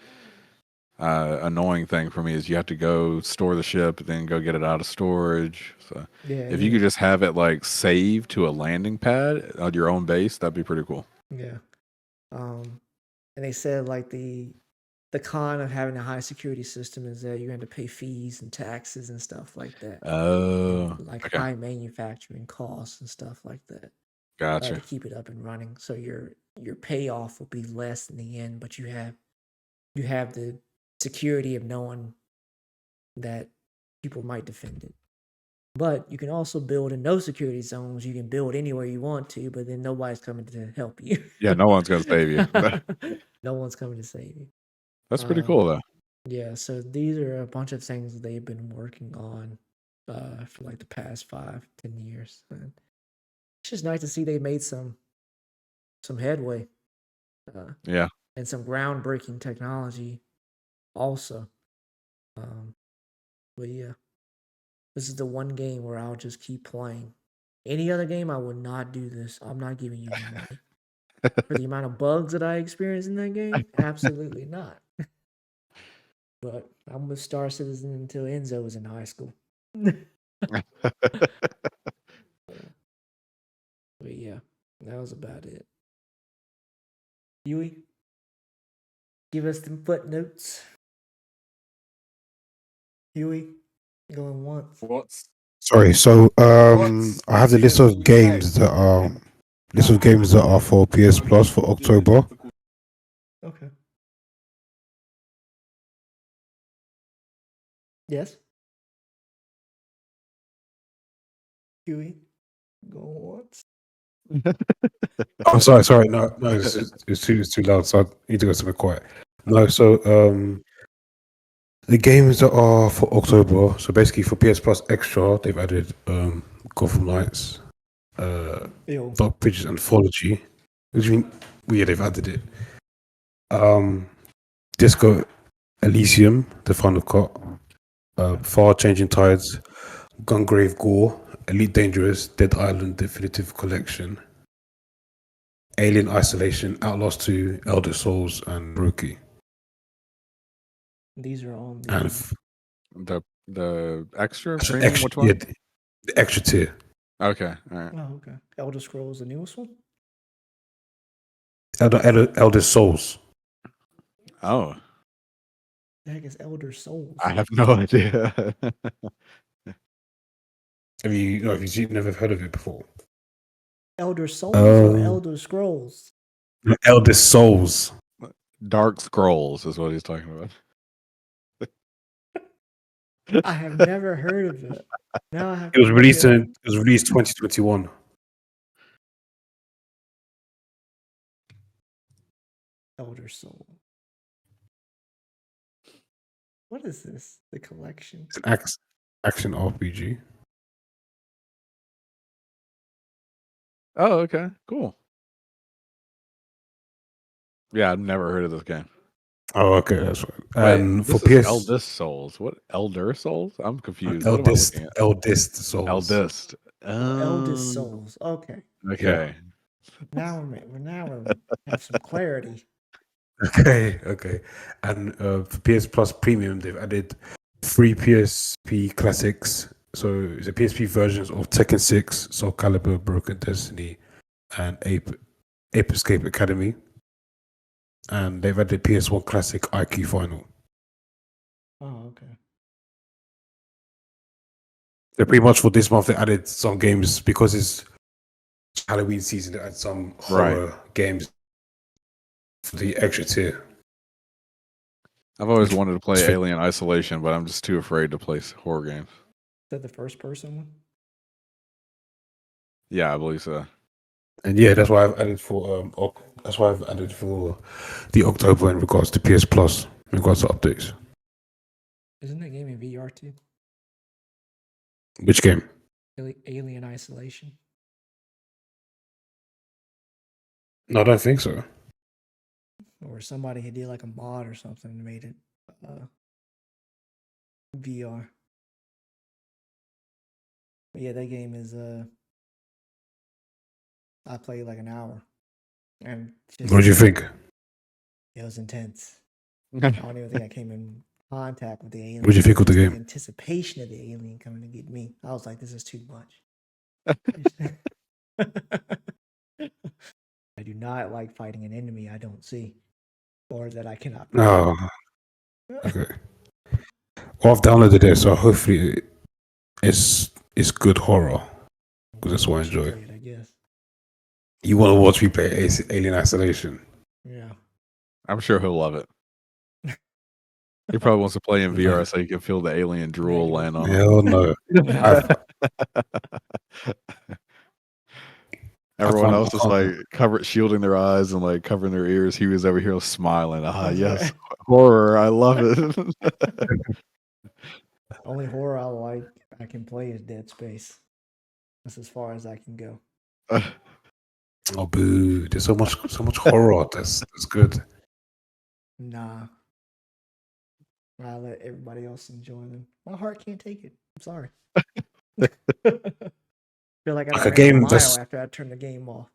annoying thing for me is you have to go store the ship, then go get it out of storage. So Yeah, if you could just have it like saved to a landing pad on your own base, that'd be pretty cool. Yeah. And they said like the con of having a high security system is that you have to pay fees and taxes and stuff like that. Oh, And like okay, high manufacturing costs and stuff like that to gotcha. keep it up and running. So your payoff will be less in the end, but you have the security of knowing that people might defend it. But you can also build in no security zones. You can build anywhere you want to, but then nobody's coming to help you. Yeah, no one's gonna save you. No one's coming to save you. That's pretty cool though. Yeah, so these are a bunch of things that they've been working on for like the past 5-10 years. And it's just nice to see they made some headway. Yeah. And some groundbreaking technology also. But yeah, this is the one game where I'll just keep playing. Any other game, I would not do this. I'm not giving you any money. For the amount of bugs that I experienced in that game, absolutely not. But I'm with Star Citizen until Enzo was in high school. But yeah, that was about it. Huey, give us some footnotes. Huey, going once. What's Sorry, so I have the list of games that are for PS Plus for October. Okay. Yes. Huey, going once. Oh, sorry, no, it's too loud, so I need to go somewhere quiet. No, so the games that are for October, so basically for PS Plus Extra, they've added Gotham Knights, Ew. Dark Bridges Anthology. Which mean, yeah, they've added it. Disco Elysium, the final cut, Far Changing Tides, Gungrave Gore, Elite Dangerous, Dead Island Definitive Collection, Alien Isolation, Outlaws 2, Elder Souls, and Rookie. These are on And The extra extra, premium, which one? yeah, the extra tier. Okay, all right. Oh, okay. Elder Scrolls, the newest one? Elder Souls. Oh, The heck is Elder Souls? I have no idea. Have you never heard of it before? Elder Souls or Um, Elder Scrolls? Elder Souls. Dark Scrolls is what he's talking about. I have never heard of it. Now I have It was to released look it in up. 2021. Elder Soul. What is this? The collection. It's an action RPG. Oh, okay, cool. Yeah, I've never heard of this game. Oh, okay, that's right. Wait, And for this is PS, Eldest Souls. What Elder Souls? I'm confused. What am I looking at? Eldest Souls. Eldest. Oh, Eldest Souls. Okay. Okay. Now we have some clarity. Okay. And for PS Plus Premium, they've added 3 PSP classics. So it's the PSP versions of Tekken 6, Soul Calibur, Broken Destiny, and Ape Escape Academy. and they've had the PS1 Classic IQ Final. Oh, okay. They're pretty much for this month. They added some games because it's Halloween season. They add some horror games for the extra tier. I've always Which- wanted to play which- Alien Isolation, but I'm just too afraid to play horror games. Is that the first person one? Yeah, I believe so. And yeah, that's why I've added for that's why I've added for the October in regards to PS Plus in regards to updates. Isn't that game in VR too? Which game? Alien Isolation. No, I don't think so. Or somebody had did like a mod or something and made it VR. But yeah, that game is I played like an hour. And just, What did you think? it was intense. I don't even think I came in contact with the alien. What did you think of the Just game? anticipation of the alien coming to get me. I was like, this is too much. I do not like fighting an enemy I don't see or that I cannot. No. Okay. Well, I've downloaded it, so hopefully it's good horror. Because that's what I enjoy. Play it, I guess. You want to watch me play Alien Isolation? Yeah. I'm sure he'll love it. He probably wants to play in No. VR so he can feel the alien drool land on him. Hell no. Everyone I else is can't- like shielding their eyes and like covering their ears. He was over here smiling. Ah, That's yes, right. horror. I love it. Only horror I can play is Dead Space. That's as far as I can go. Oh boo! There's so much horror. That's good. Nah. I let everybody else enjoy them. My heart can't take it. I'm sorry. Feel like I Like a ran game a mile that's- after I turned the game off.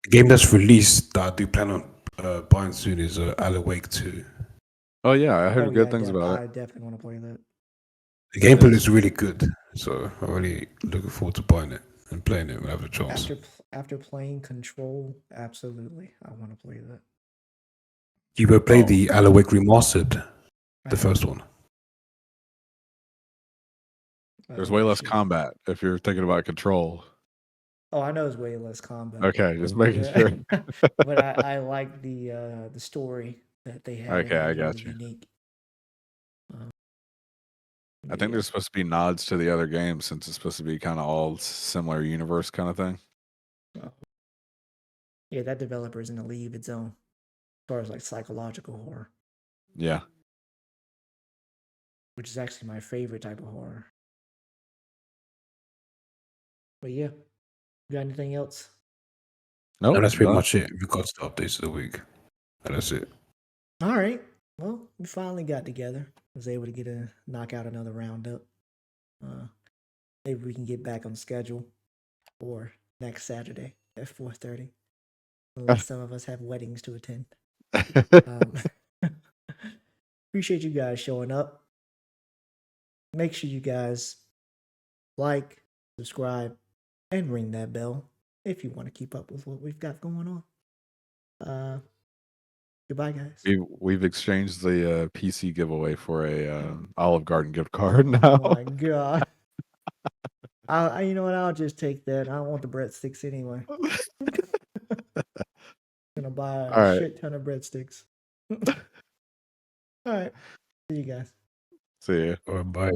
The game that's released that I do plan on buying soon is Alan Wake 2. Oh yeah, I heard Oh, good yeah, things about it. I definitely want to play that. The gameplay is really good, so I'm really looking forward to buying it and playing it when I have a chance. After playing Control, absolutely, I want to play that. You will play Oh. the Alan Wake remastered, the first one. There's way less Actually- combat if you're thinking about Control. Oh, I know it's way less combat. Okay, just making Yeah. sure. But I like the story that they have. Okay, I got really you. Unique. I think there's supposed to be nods to the other games since it's supposed to be kind of all similar universe kind of thing. Yeah, that developer is in a league of its own as far as like psychological horror, Yeah. which is actually my favorite type of horror. But yeah, you got anything else? No, And that's pretty much it in regards to updates of the week. And that's it. All right. Well, we finally got together. Was able to knock out another roundup. Maybe we can get back on schedule for next Saturday at 4:30. Unless some of us have weddings to attend. Appreciate you guys showing up. Make sure you guys like, subscribe, and ring that bell if you want to keep up with what we've got going on. Goodbye, guys. We've exchanged the PC giveaway for a Olive Garden gift card now. Oh my god. You know what? I'll just take that. I don't want the breadsticks anyway. Gonna buy a All right. shit ton of breadsticks. All right. See you guys. See ya. Bye.